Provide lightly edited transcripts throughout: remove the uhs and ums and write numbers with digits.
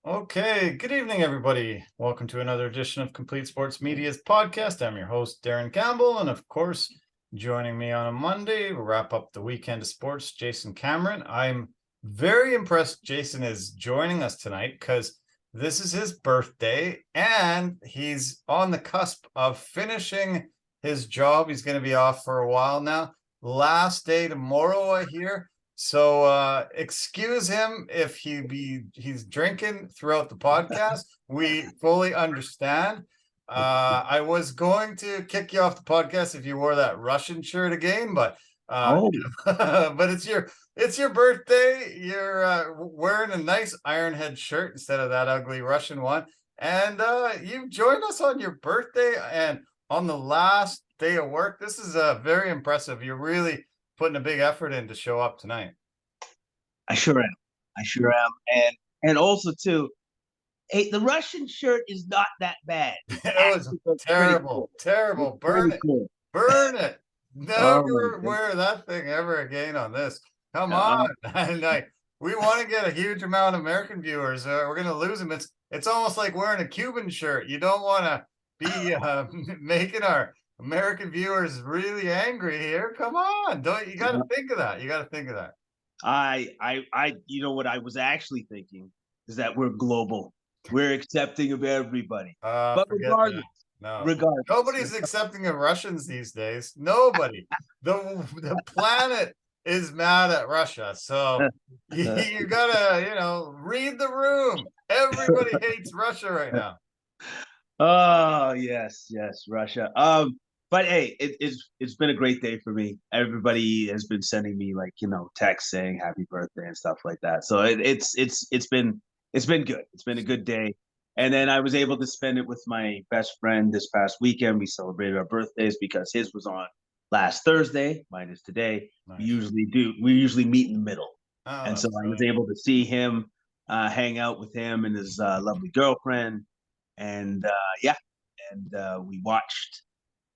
Okay, good evening, everybody. Welcome to another edition of Complete Sports Media's podcast. I'm your host, Darren Campbell, and of course, joining me on a Monday, we'll wrap up the weekend of sports, Jason Cameron. I'm very impressed Jason is joining us tonight because this is his birthday, and he's on the cusp of finishing his job. He's going to be off for a while now. Last day tomorrow, I hear. So excuse him if he's drinking throughout the podcast. We fully understand. I was going to kick you off the podcast if you wore that Russian shirt again, but Oh, but it's your birthday. You're wearing a nice Ironhead shirt instead of that ugly Russian one. And you joined us on your birthday and on the last day of work. This is very impressive. You're really putting a big effort in to show up tonight. I sure am. I sure am. And also too, hey, the Russian shirt is not that bad. It's It was actually pretty cool. terrible. It's Burn pretty it. cool. Burn it. Oh my Never goodness. wear that thing ever again on this. Come Uh, on. And we want to get a huge amount of American viewers. We're going to lose them. It's almost like wearing a Cuban shirt. You don't want to be making our American viewers really angry here. Come on. Don't you got to think of that. You got to think of that. you know what I was actually thinking is that we're global. We're accepting of everybody. But Forget that. No, nobody's accepting of Russians these days. Nobody. The planet is mad at Russia. So you gotta, read the room. Everybody hates Russia right now. Oh yes, Russia. But hey, it's been a great day for me. Everybody has been sending me texts saying happy birthday and stuff like that. So it's been good. It's been a good day. And then I was able to spend it with my best friend this past weekend. We celebrated our birthdays because his was on last Thursday, mine is today. Nice. We usually meet in the middle. Oh, and so I was able to see him, hang out with him and his lovely girlfriend. And we watched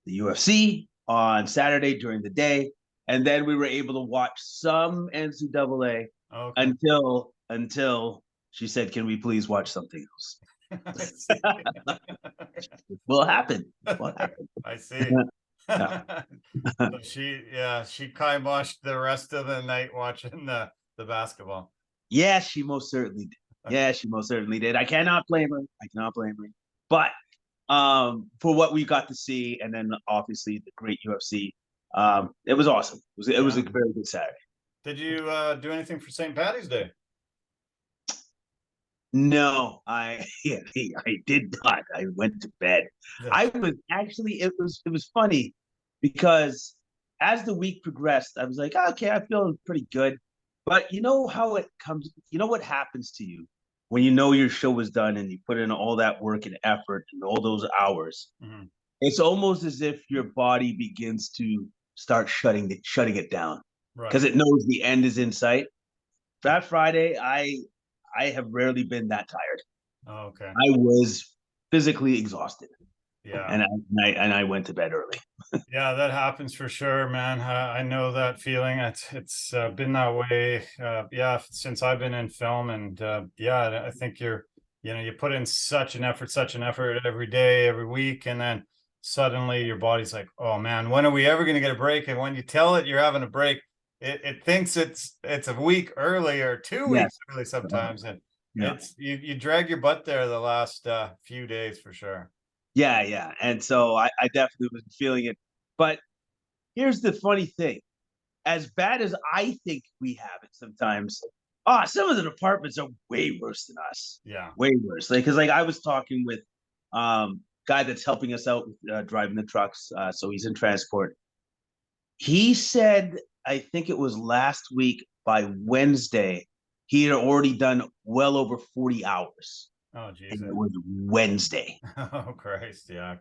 the UFC on Saturday during the day, and then we were able to watch some NCAA until she said, "Can we please watch something else?" Will happen. I see. So she kiboshed the rest of the night watching the basketball. Yeah, she most certainly did. I cannot blame her. But for what we got to see, and then obviously the great UFC, it was awesome. It was a very good Saturday. Did you do anything for St. Paddy's Day? No, I did not. I went to bed. I was actually it was funny because as the week progressed, I was like, okay, I'm feeling pretty good. But you know how it comes, you know what happens to you when you know your show is done and you put in all that work and effort and all those hours. Mm-hmm. It's almost as if your body begins to start shutting it down because it knows the end is in sight. That Friday, I have rarely been that tired. Oh, okay. I was physically exhausted. Yeah. And I went to bed early. Yeah, that happens for sure, man. I know that feeling. It's been that way. Since I've been in film, and I think you put in such an effort every day, every week, and then suddenly your body's like, oh man, when are we ever going to get a break? And when you tell it you're having a break, it thinks it's a week early or 2 weeks early sometimes, and it's you drag your butt there the last few days for sure. Yeah. And so I definitely was feeling it. But here's the funny thing. As bad as I think we have it sometimes, some of the departments are way worse than us. Yeah. Way worse. Because I was talking with guy that's helping us out with driving the trucks. So he's in transport. He said, I think it was last week by Wednesday, he had already done well over 40 hours. Oh, geez. And it was Wednesday. Oh, Christ. Yeah.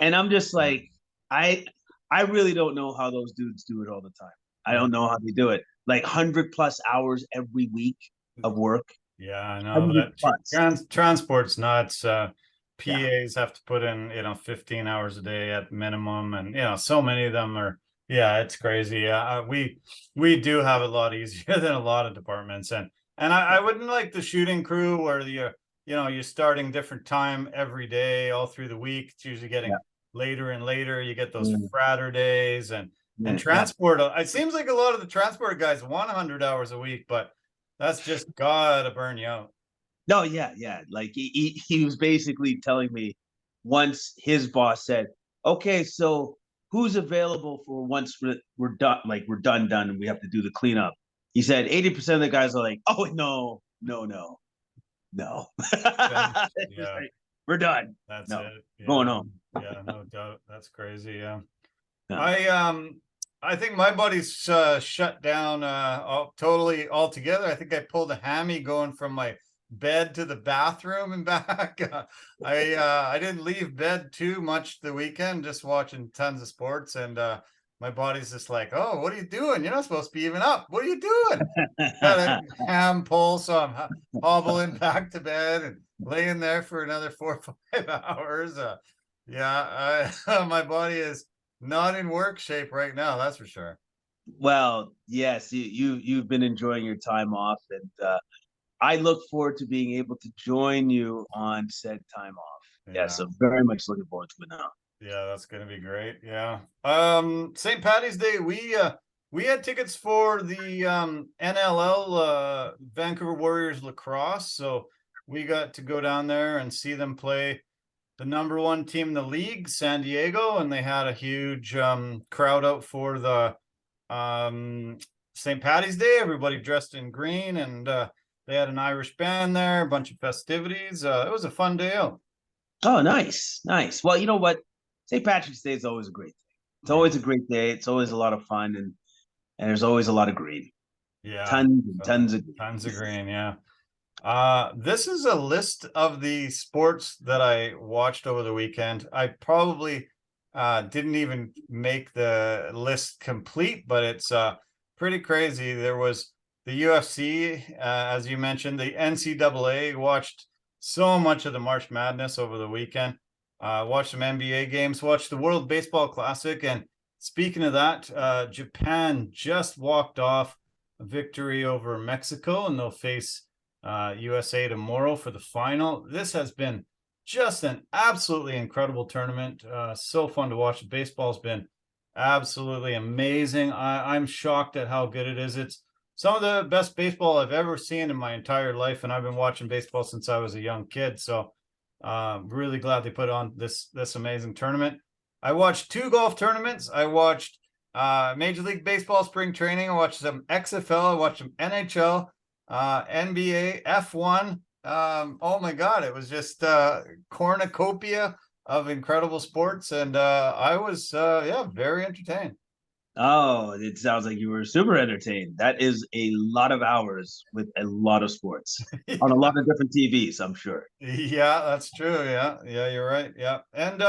And I'm just like, I really don't know how those dudes do it all the time. I don't know how they do it. Like 100+ hours every week of work. Yeah, I know that transport's nuts. PAs have to put in, 15 hours a day at minimum. And, so many of them are, it's crazy. We do have it a lot easier than a lot of departments. And And I wouldn't like the shooting crew where you're starting different time every day all through the week. It's usually getting later and later. You get those fratter days and transport. It seems like a lot of the transport guys want 100 hours a week, but that's just gotta burn you out. No, yeah. Like he was basically telling me once his boss said, "Okay, so who's available for once we're done? Like we're done, and we have to do the cleanup." He said 80% of the guys are like, "Oh no." Yeah, like, we're done. That's no, it. Yeah. going home. Yeah, no doubt. That's crazy. Yeah. Yeah. I think my body's shut down totally altogether. I think I pulled a hammy going from my bed to the bathroom and back. I didn't leave bed too much the weekend, just watching tons of sports, and my body's just like, oh, what are you doing? You're not supposed to be even up. What are you doing? Got a ham pull, so I'm hobbling back to bed and laying there for another 4 or 5 hours. My body is not in work shape right now, that's for sure. Well, yes, you've been enjoying your time off, and I look forward to being able to join you on said time off. Yeah, so very much looking forward to it now. Yeah, that's gonna be great. Yeah. St. Patty's Day, we had tickets for the NLL Vancouver Warriors lacrosse, so we got to go down there and see them play the number one team in the league, San Diego, and they had a huge crowd out for the St. Patty's Day. Everybody dressed in green, and they had an Irish band there, a bunch of festivities. It was a fun day out. Oh, nice. Well, you know what? St. Patrick's Day is always a great day. It's always a great day. It's always a lot of fun, and there's always a lot of green. Yeah, tons of green. Yeah. This is a list of the sports that I watched over the weekend. I probably didn't even make the list complete, but it's pretty crazy. There was the UFC, as you mentioned, the NCAA. Watched so much of the March Madness over the weekend. Watched some NBA games, watched the World Baseball Classic. And speaking of that, Japan just walked off a victory over Mexico, and they'll face USA tomorrow for the final. This has been just an absolutely incredible tournament. So fun to watch. Baseball's been absolutely amazing. I'm shocked at how good it is. It's some of the best baseball I've ever seen in my entire life, and I've been watching baseball since I was a young kid. So really glad they put on this amazing tournament. I watched 2 golf tournaments. I watched Major League Baseball spring training. I watched some XFL. I watched some NHL, NBA, F1. Oh my God, it was just cornucopia of incredible sports, and I was very entertained. Oh, it sounds like you were super entertained. That is a lot of hours with a lot of sports on a lot of different TVs, I'm sure. Yeah, that's true. Yeah, you're right. Yeah. And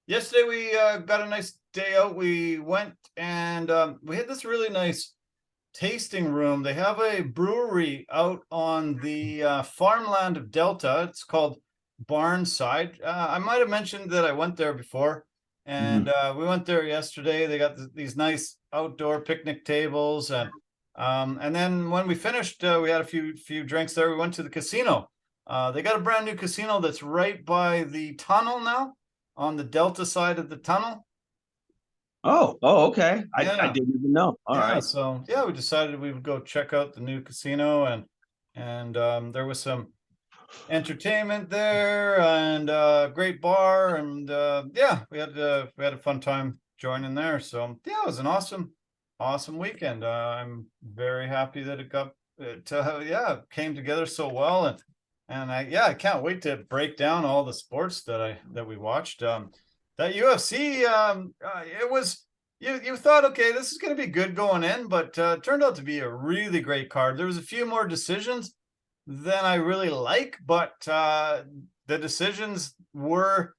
yesterday we got a nice day out. We went and we had this really nice tasting room. They have a brewery out on the farmland of Delta. It's called Barnside. I might have mentioned that I went there before. And we went there yesterday. They got these nice outdoor picnic tables, and then when we finished, we had a few drinks there. We went to the casino. They got a brand new casino that's right by the tunnel now, on the Delta side of the tunnel. Oh, okay. I didn't even know. All right. So we decided we would go check out the new casino, and there was some entertainment there, and great bar, and we had a fun time joining there. So it was an awesome weekend. I'm very happy that it came together so well, and I can't wait to break down all the sports that we watched. That UFC, it was, you thought, okay, this is going to be good going in, but turned out to be a really great card. There was a few more decisions than I really like, but the decisions were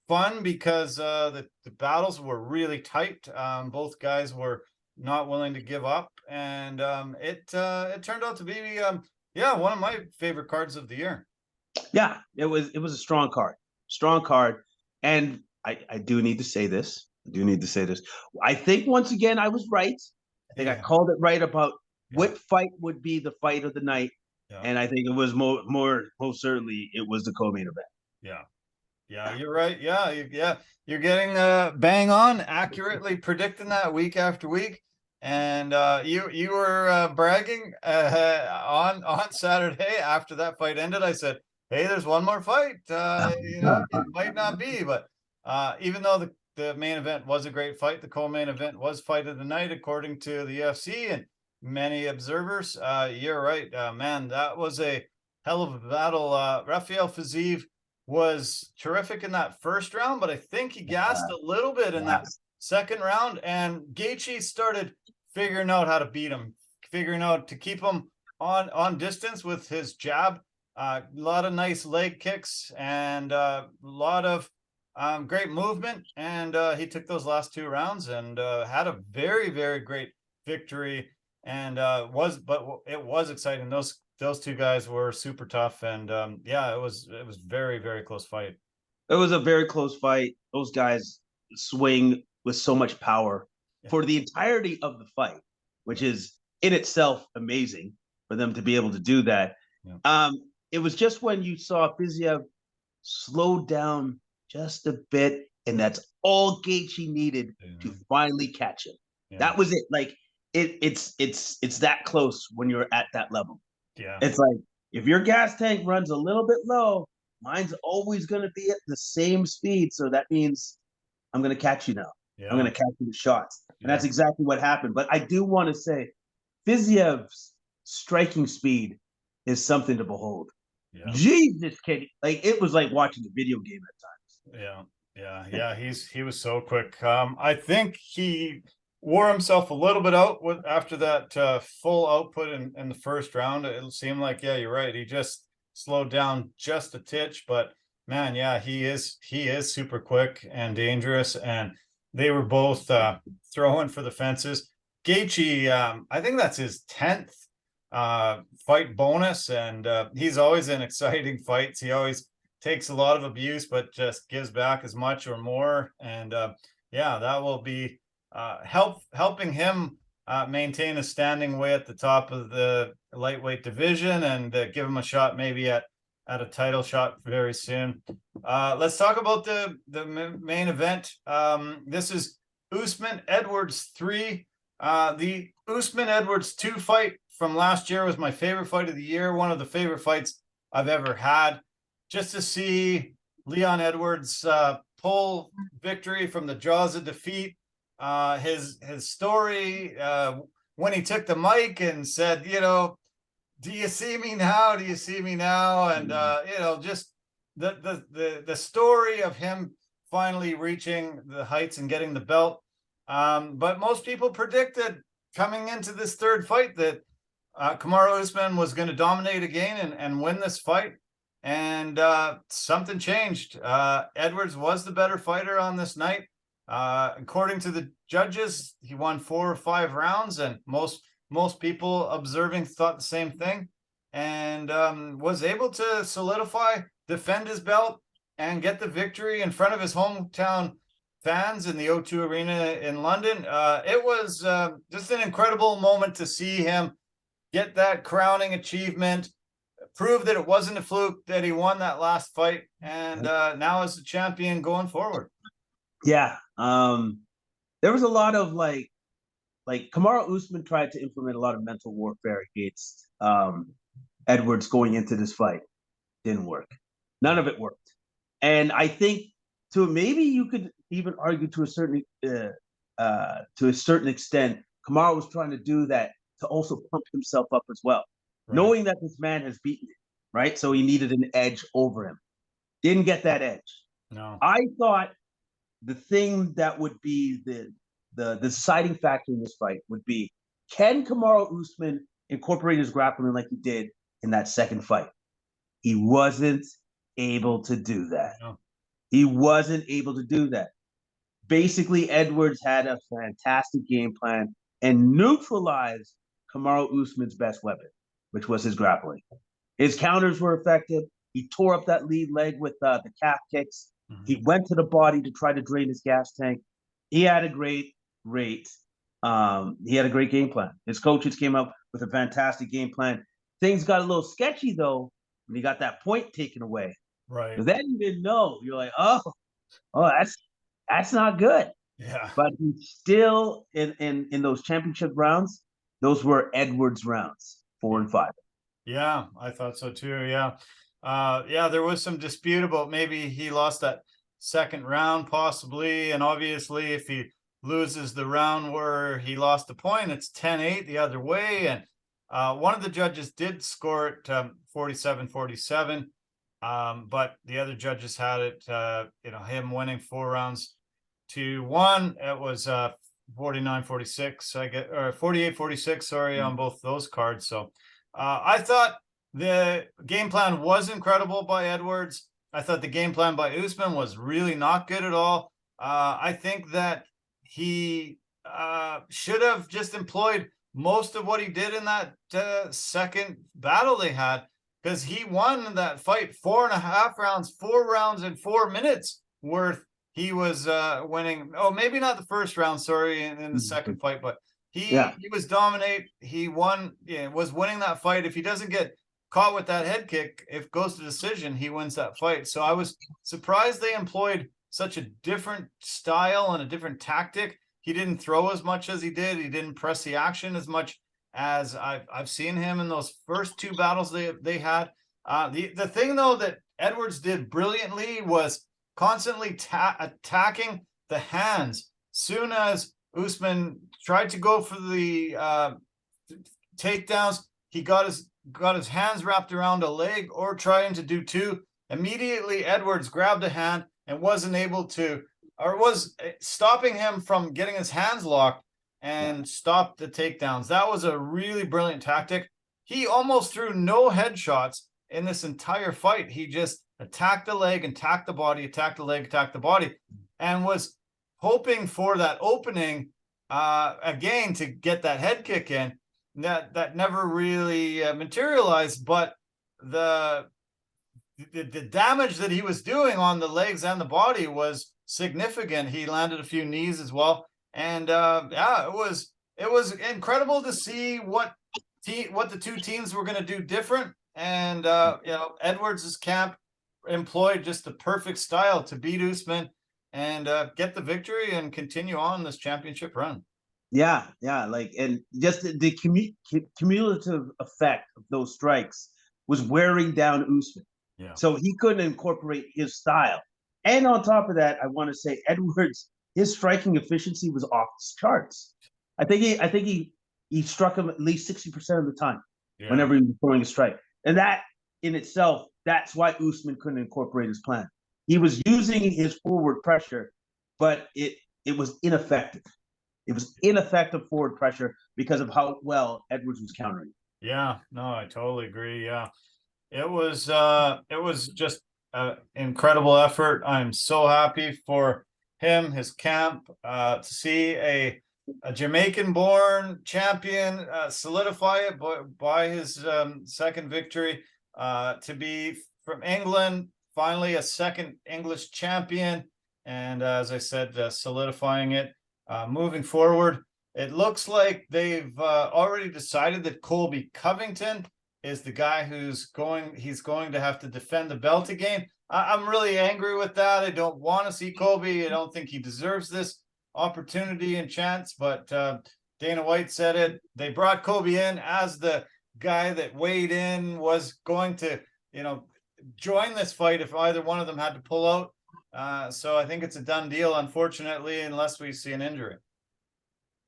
fun because the battles were really tight. Both guys were not willing to give up, and it turned out to be one of my favorite cards of the year. Yeah, it was a strong card, and I do need to say this. I think once again I was right. I think I called it right about what fight would be the fight of the night. And I think it was most certainly it was the co-main event. Yeah. Yeah, you're right. Yeah. You're getting bang on, accurately predicting that week after week. And you were bragging on Saturday after that fight ended. I said, "Hey, there's one more fight. It might not be, but even though the main event was a great fight, the co-main event was fight of the night according to the UFC and many observers. You're right, man. That was a hell of a battle. Rafael Fiziev was terrific in that first round, but I think he gassed a little bit in that second round, and Gaethje started figuring out how to beat him, figuring out to keep him on distance with his jab. A lot of nice leg kicks and a lot of great movement, and he took those last 2 rounds and had a very, very great victory. And it was exciting. Those 2 guys were super tough, and it was very, very close fight. It was a very close fight. Those guys swing with so much power for the entirety of the fight, which is in itself amazing for them to be able to do that. Yeah. It was just when you saw Fiziev slow down just a bit, and that's all Gaethje needed to finally catch him. Yeah. That was it. Like it's that close when you're at that level. Yeah. It's like if your gas tank runs a little bit low, mine's always going to be at the same speed. So that means I'm going to catch you now. Yeah. I'm going to catch you with shots. And that's exactly what happened. But I do want to say Fiziev's striking speed is something to behold. Yeah. Jesus, kid. Like it was like watching a video game at times. Yeah. He was so quick. I think he wore himself a little bit out after that full output in the first round. It seemed like, you're right. He just slowed down just a titch, but man, he is super quick and dangerous. And they were both throwing for the fences. Gaethje, I think that's his 10th fight bonus, and he's always in exciting fights. He always takes a lot of abuse, but just gives back as much or more. And that will be helping him maintain a standing way at the top of the lightweight division, and give him a shot maybe at a title shot very soon. Let's talk about the main event. This is Usman Edwards 3. The Usman Edwards 2 fight from last year was my favorite fight of the year, one of the favorite fights I've ever had. Just to see Leon Edwards pull victory from the jaws of defeat. His story when he took the mic and said, do you see me now? Do you see me now? And just the story of him finally reaching the heights and getting the belt. But most people predicted coming into this third fight that Kamara Usman was going to dominate again and win this fight. And something changed. Edwards was the better fighter on this night. According to the judges, he won 4 or 5 rounds, and most people observing thought the same thing, and was able to solidify, defend his belt, and get the victory in front of his hometown fans in the O2 Arena in London. It was just an incredible moment to see him get that crowning achievement, prove that it wasn't a fluke that he won that last fight, and now is the champion going forward. Yeah. There was a lot of like Kamara Usman tried to implement a lot of mental warfare against Edwards going into this fight. Didn't work. None of it worked. And I think maybe you could even argue to a certain extent, Kamara was trying to do that to also pump himself up as well, knowing that this man has beaten him, right? So he needed an edge over him. Didn't get that edge. No. I thought the thing that would be the deciding factor in this fight would be, can Kamara Usman incorporate his grappling like he did in that second fight? He wasn't able to do that. No. He wasn't able to do that. Basically, Edwards had a fantastic game plan and neutralized Kamara Usman's best weapon, which was his grappling. His counters were effective. He tore up that lead leg with the calf kicks. Mm-hmm. He went to the body to try to drain his gas tank. He had a great game plan. His coaches came up with a fantastic game plan things got a little sketchy though when he got that point taken away. Right. But then you didn't know. You're like, oh, that's not good. Yeah. But he still in those championship rounds, those were Edwards rounds, 4 and 5. Yeah, I thought so too. Yeah. There was some dispute about maybe he lost that second round, possibly. And obviously, if he loses the round where he lost the point, it's 10-8 the other way. And one of the judges did score it 47-47. But the other judges had it, him winning 4 rounds to 1. It was 49-46, I get, or 48-46, sorry, on both those cards. So I thought the game plan was incredible by Edwards. I thought the game plan by Usman was really not good at all. I think that he should have just employed most of what he did in that second battle they had, because he won that fight 4.5 rounds, 4 rounds in 4 minutes worth. He was winning. Oh, maybe not the first round, sorry, in the second fight, but he was dominate. He won, was winning that fight. If he doesn't get caught with that head kick, if it goes to decision, he wins that fight. So I was surprised they employed such a different style and a different tactic. He didn't throw as much as he did. He didn't press the action as much as I've seen him in those first 2 battles they had. The thing though that Edwards did brilliantly was constantly attacking the hands. Soon as Usman tried to go for the takedowns, he got his hands wrapped around a leg or trying to do 2. Immediately, Edwards grabbed a hand and wasn't able to, or was stopping him from getting his hands locked and stopped the takedowns. That was a really brilliant tactic. He almost threw no headshots in this entire fight. He just attacked the leg, attacked the body, attacked the leg, attacked the body, and was hoping for that opening again to get that head kick in. That never really materialized, but the damage that he was doing on the legs and the body was significant. He landed a few knees as well, and it was incredible to see what the 2 teams were going to do different. And Edwards' camp employed just the perfect style to beat Usman and get the victory and continue on this championship run. Yeah, and just the cumulative effect of those strikes was wearing down Usman. Yeah. So he couldn't incorporate his style. And on top of that, I want to say Edwards, his striking efficiency was off the charts. I think he struck him at least 60% of the time whenever he was throwing a strike. And that in itself, that's why Usman couldn't incorporate his plan. He was using his forward pressure, but it was ineffective. It was ineffective forward pressure because of how well Edwards was countering. Yeah, no, I totally agree. Yeah, it was just an incredible effort. I'm so happy for him, his camp, to see a Jamaican-born champion solidify it by his second victory. To be from England, finally a second English champion, and as I said, solidifying it. Moving forward, it looks like they've already decided that Colby Covington is the guy he's going to have to defend the belt again. I'm really angry with that. I don't want to see Colby. I don't think he deserves this opportunity and chance, but Dana White said it. They brought Colby in as the guy that weighed in, was going to, join this fight if either one of them had to pull out. So I think it's a done deal, unfortunately, unless we see an injury.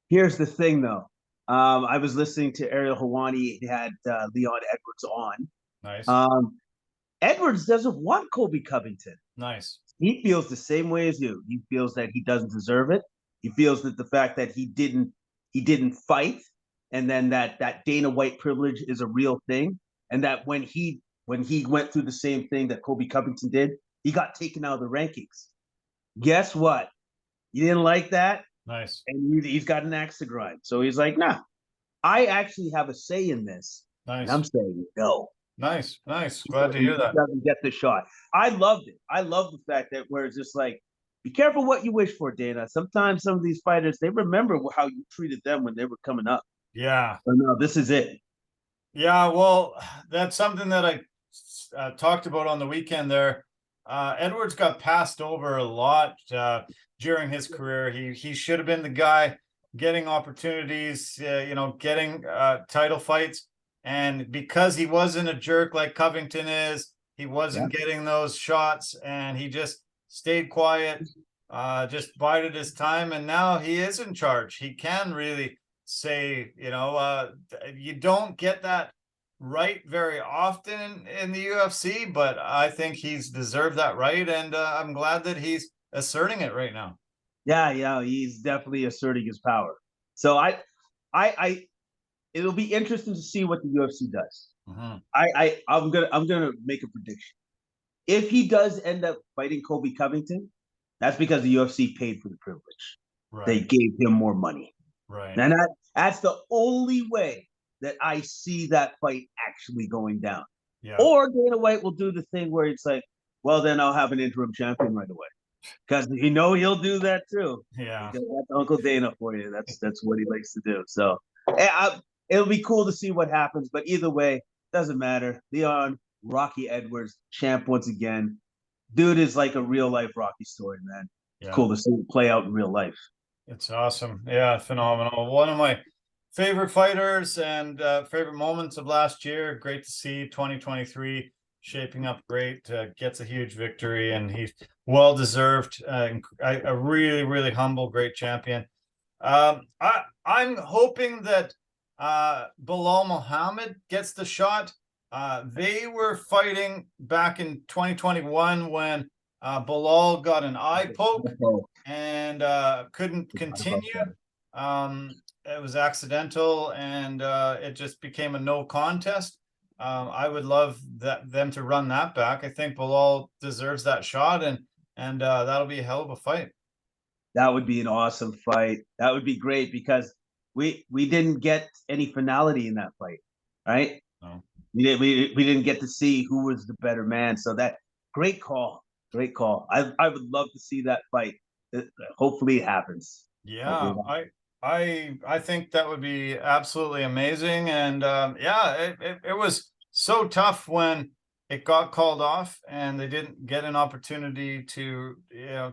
Here's the thing, though. I was listening to Ariel Helwani. He had Leon Edwards on. Nice. Edwards doesn't want Colby Covington. Nice. He feels the same way as you. He feels that he doesn't deserve it. He feels that the fact that he didn't fight, and then that Dana White privilege is a real thing, and that when he went through the same thing that Colby Covington did, he got taken out of the rankings. Guess what? You didn't like that? Nice. And he's got an axe to grind. So he's like, nah, I actually have a say in this. Nice. And I'm saying no. Nice. Glad to hear that. He doesn't get the shot. I loved it. I love the fact that where it's just like, be careful what you wish for, Dana. Sometimes some of these fighters, they remember how you treated them when they were coming up. Yeah. But no, this is it. Yeah, well, that's something that I talked about on the weekend there. Edwards got passed over a lot during his career. He should have been the guy getting opportunities, getting title fights. And because he wasn't a jerk like Covington is, he Yeah. wasn't getting those shots, and he just stayed quiet, just bided his time. And now he is in charge. He can really say, you don't get that right very often in the UFC, but I think he's deserved that right, and I'm glad that he's asserting it right now. Yeah, he's definitely asserting his power. So I it'll be interesting to see what the UFC does. Mm-hmm. I'm gonna make a prediction. If he does end up fighting Kobe Covington, that's because the UFC paid for the privilege. They Right, gave him more money. right. And that's the only way that I see that fight actually going down. Yeah, Or Dana White will do the thing where it's like, well, then I'll have an interim champion right away. Because he'll do that too. yeah. Because that's Uncle Dana for you. That's what he likes to do. So it'll be cool to see what happens. But either way, doesn't matter. Leon Rocky Edwards, champ once again. Dude is like a real life Rocky story, man. It's Yeah. cool to see it play out in real life. It's awesome. Yeah, phenomenal. One of my favorite fighters and favorite moments of last year. Great to see 2023 shaping up great. Gets a huge victory, and he's well deserved. A really, really humble, great champion. I'm hoping that Bilal Muhammad gets the shot. They were fighting back in 2021 when Bilal got an eye poke and couldn't continue. It was accidental, and it just became a no contest. I would love them to run that back. I think Bilal deserves that shot, and that'll be a hell of a fight. That would be an awesome fight. That would be great because we didn't get any finality in that fight, right? So, We didn't get to see who was the better man. So that great call, great call. I would love to see that fight. Hopefully it happens. Hopefully yeah, it happens. I think that would be absolutely amazing, and yeah, it was so tough when it got called off and they didn't get an opportunity to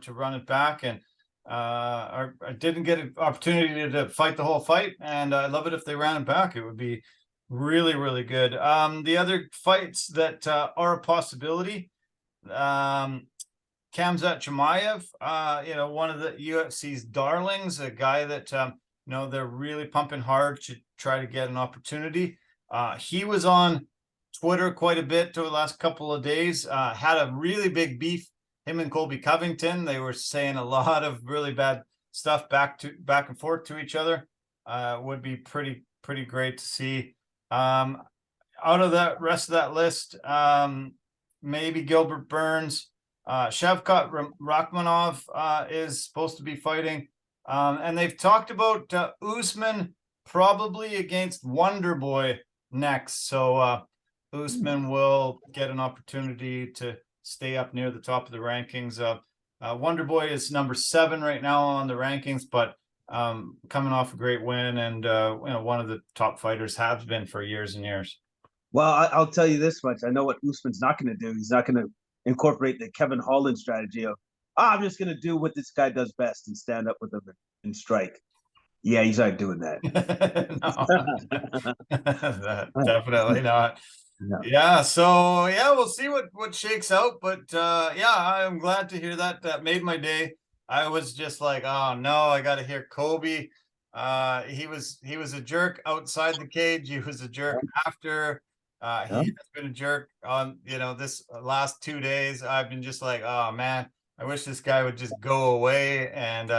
run it back, and or didn't get an opportunity to fight the whole fight. And I love it if they ran it back. It would be really, really good. The other fights that are a possibility. Um, Khamzat Chimaev, one of the UFC's darlings, a guy that they're really pumping hard to try to get an opportunity. He was on Twitter quite a bit over the last couple of days. Had a really big beef. Him and Colby Covington. They were saying a lot of really bad stuff back and forth to each other. Would be pretty great to see. Out of that rest of that list, maybe Gilbert Burns. Shavkat Rachmanov is supposed to be fighting. And they've talked about Usman probably against Wonder Boy next. So Usman will get an opportunity to stay up near the top of the rankings. Wonder Boy is number 7 right now on the rankings, but coming off a great win, and one of the top fighters has been for years and years. Well, I'll tell you this much. I know what Usman's not going to do. He's not going to incorporate the Kevin Holland strategy of, I'm just going to do what this guy does best and stand up with him and strike. Yeah, he's not doing that. No, definitely not. No. Yeah, so yeah, we'll see what shakes out. But yeah, I'm glad to hear that. That made my day. I was just like, oh no, I got to hear Kobe. He was a jerk outside the cage. He was a jerk after. He Yeah. has been a jerk on this last 2 days. I've been just like, oh man, I wish this guy would just go away and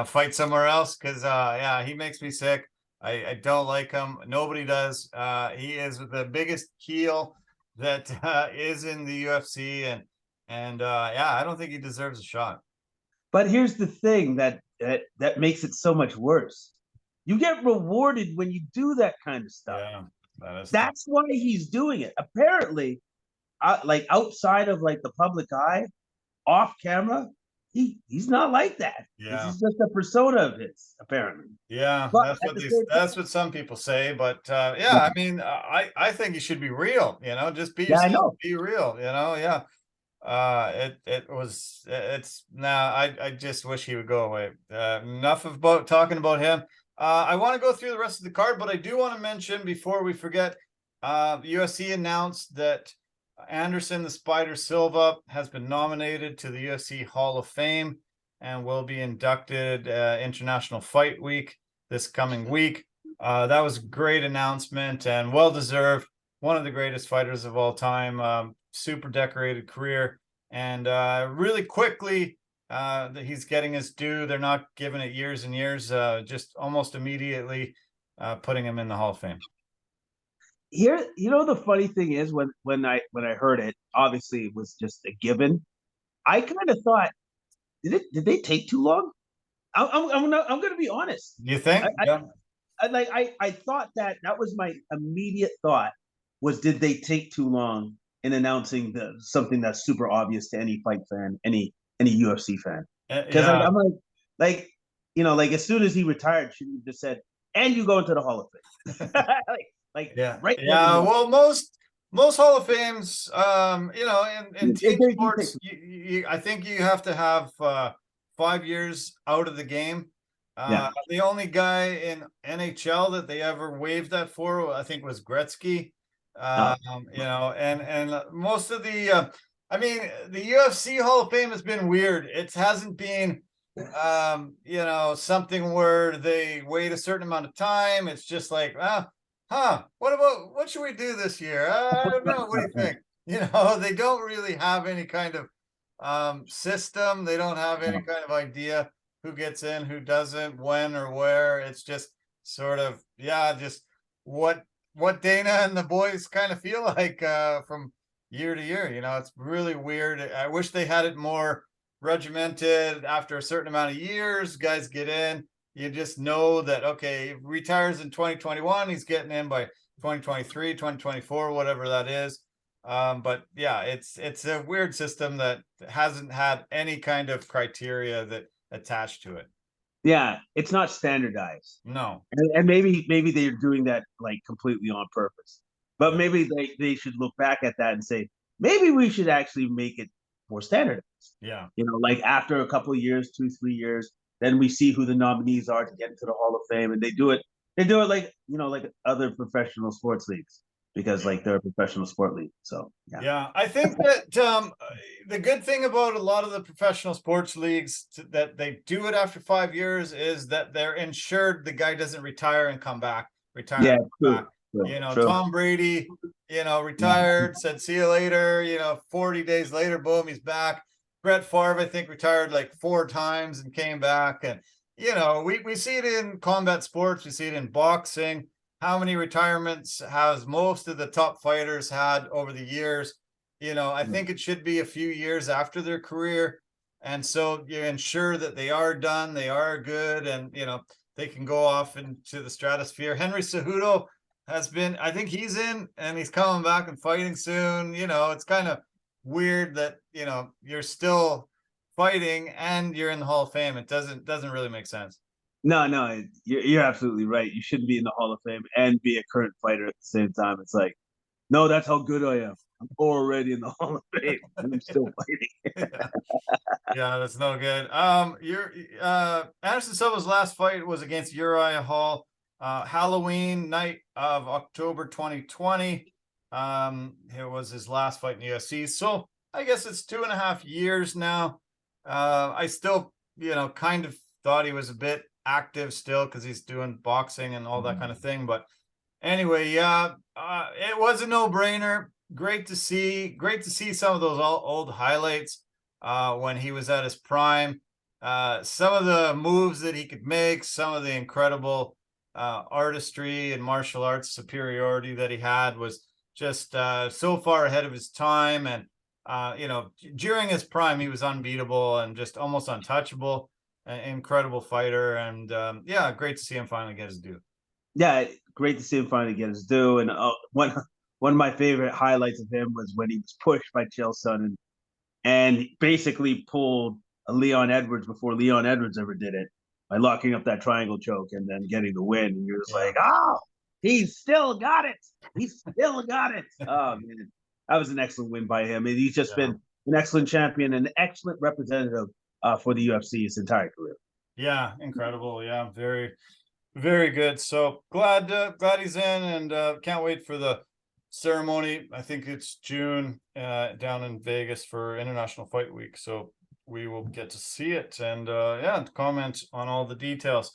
fight somewhere else, because yeah, he makes me sick. I don't like him. Nobody does. He is the biggest heel that is in the UFC, and yeah, I don't think he deserves a shot. But here's the thing that makes it so much worse. You get rewarded when you do that kind of stuff. Yeah, that is tough. That's why he's doing it. Apparently, like outside of like the public eye, off camera, he's not like that. This Yeah. is just a persona of his, apparently. Yeah, But that's at what the same that's time, what some people say, but yeah, yeah, I mean, I think you should be real, just be yeah, I yourself, know. be real, yeah. It's nah, I just wish he would go away. Enough about talking about him. I want to go through the rest of the card, but I do want to mention before we forget, UFC announced that Anderson the Spider Silva has been nominated to the UFC Hall of Fame and will be inducted International Fight Week this coming week. That was a great announcement and well deserved. One of the greatest fighters of all time. Super decorated career, and really quickly he's getting his due. They're not giving it years and years, just almost immediately putting him in the Hall of Fame. Here, the funny thing is when I heard it, obviously it was just a given. I kind of thought, did they take too long? I'm gonna be honest. You think? I, Yeah. I thought that was my immediate thought was, did they take too long in announcing something that's super obvious to any fight fan, any UFC fan? Because Yeah. I'm like like as soon as he retired, she just said, and you go into the Hall of Fame. like Yeah. right then and Yeah. there. Well, most Hall of Fames, in team They do take. sports, I think you have to have 5 years out of the game. Yeah. The only guy in NHL that they ever waived that for, I think, was Gretzky. Oh. And most of the, I mean, the UFC Hall of Fame has been weird. It hasn't been, something where they wait a certain amount of time. It's just like, what should we do this year? I don't know. What do you think? They don't really have any kind of system. They don't have any kind of idea who gets in, who doesn't, when or where. It's just sort of, just what Dana and the boys kind of feel like from year to year. It's really weird. I wish they had it more regimented. After a certain amount of years, guys get in. You just know that, okay, if he retires in 2021, he's getting in by 2023, 2024, whatever that is. But yeah, it's a weird system that hasn't had any kind of criteria that attached to it. Yeah, it's not standardized. No. And maybe they're doing that like completely on purpose. But Yeah. maybe they should look back at that and say, maybe we should actually make it more standardized. Yeah. Like after a couple of years, 2-3 years, then we see who the nominees are to get into the Hall of Fame, and they do it like like other professional sports leagues, because like they're a professional sport league. So yeah, I think that the good thing about a lot of the professional sports leagues that they do it after 5 years is that they're insured the guy doesn't retire and come back, yeah, back. true. Tom Brady, retired, said see you later. 40 days later, boom, he's back. Brett Favre, I think, retired like 4 times and came back. And we see it in combat sports, we see it in boxing. How many retirements has most of the top fighters had over the years? I think it should be a few years after their career. And so you ensure that they are done, they are good, and, they can go off into the stratosphere. Henry Cejudo has been, I think he's in, and he's coming back and fighting soon. It's kind of weird that, you're still fighting and you're in the Hall of Fame. It doesn't really make sense. No, you're absolutely right. You shouldn't be in the Hall of Fame and be a current fighter at the same time. It's like, no, that's how good I am. I'm already in the Hall of Fame and I'm still fighting. Yeah, that's no good. Anderson Silva's last fight was against Uriah Hall, Halloween night of October 2020. It was his last fight in the UFC. So I guess it's 2.5 years now. I still, kind of thought he was a bit active still because he's doing boxing and all that kind of thing. But anyway, yeah, it was a no-brainer. Great to see some of those old highlights when he was at his prime. Some of the moves that he could make, some of the incredible artistry and martial arts superiority that he had was just so far ahead of his time. And during his prime, he was unbeatable and just almost untouchable. An incredible fighter, and great to see him finally get his due. Yeah, great to see him finally get his due. And one of my favorite highlights of him was when he was pushed by Chael Sonnen and basically pulled Leon Edwards before Leon Edwards ever did it by locking up that triangle choke and then getting the win. And you're just like, oh, he's still got it. He's still got it. Oh, man. That was an excellent win by him. And he's just been an excellent champion, an excellent representative for the UFC his entire career. Yeah, incredible. Yeah, very, very good. So glad he's in, and can't wait for the ceremony. I think it's June down in Vegas for International Fight Week. So we will get to see it and comment on all the details.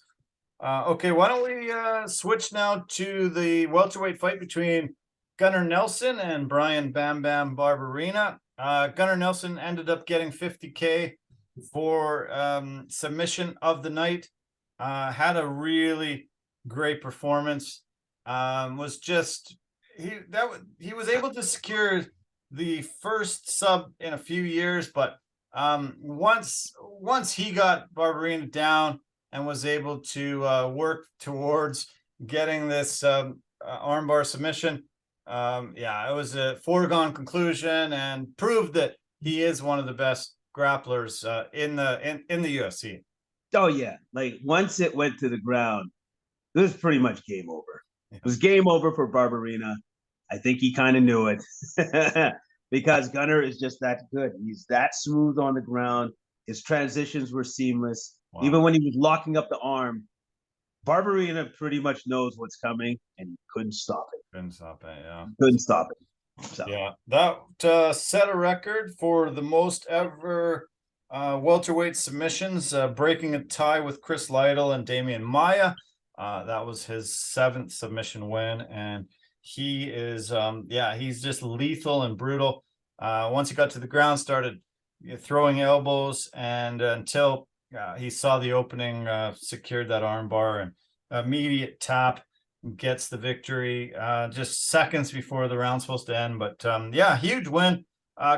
Okay, why don't we switch now to the welterweight fight between Gunnar Nelson and Brian Bam Bam Barberena. Gunnar Nelson ended up getting $50K for submission of the night. Had a really great performance. He was able to secure the first sub in a few years, but once he got Barberena down and was able to work towards getting this armbar submission, it was a foregone conclusion and proved that he is one of the best grapplers in the UFC. Oh yeah, like once it went to the ground, it was pretty much game over. It was game over for Barberena. I think he kind of knew it because Gunnar is just that good. He's that smooth on the ground. His transitions were seamless. Wow. Even when he was locking up the arm, Barberena pretty much knows what's coming, and he couldn't stop it. Couldn't stop it, yeah. Couldn't stop it. So. Yeah, that set a record for the most ever welterweight submissions, breaking a tie with Chris Lytle and Damian Maia. That was his 7th submission win, and he is, he's just lethal and brutal. Once he got to the ground, started throwing elbows, and until he saw the opening, secured that armbar and immediate tap, gets the victory just seconds before the round's supposed to end. But huge win.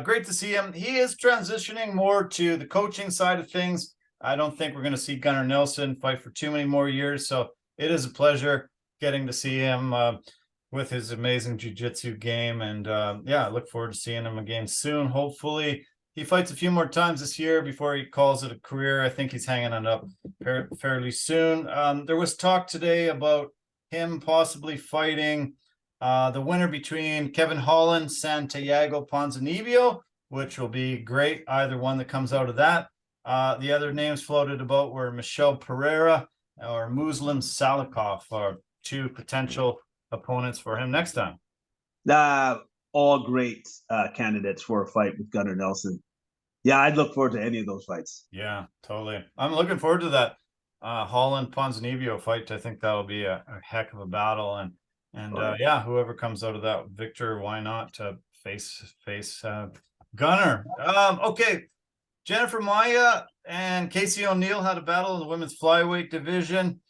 Great to see him. He is transitioning more to the coaching side of things. I don't think we're going to see Gunnar Nelson fight for too many more years. So it is a pleasure getting to see him with his amazing jiu-jitsu game. And I look forward to seeing him again soon. Hopefully he fights a few more times this year before he calls it a career. I think he's hanging it up fairly soon. There was talk today about him possibly fighting the winner between Kevin Holland, Santiago Ponzinibbio, which will be great, either one that comes out of that. The other names floated about were Michel Pereira or Muslim Salikov, are 2 potential opponents for him next time. All great candidates for a fight with Gunnar Nelson. Yeah, I'd look forward to any of those fights. Yeah, totally. I'm looking forward to that Holland Ponzinibbio fight. I think that'll be a heck of a battle, and whoever comes out of that victor, why not face Gunnar? Okay, Jennifer Maia and Casey O'Neill had a battle in the women's flyweight division.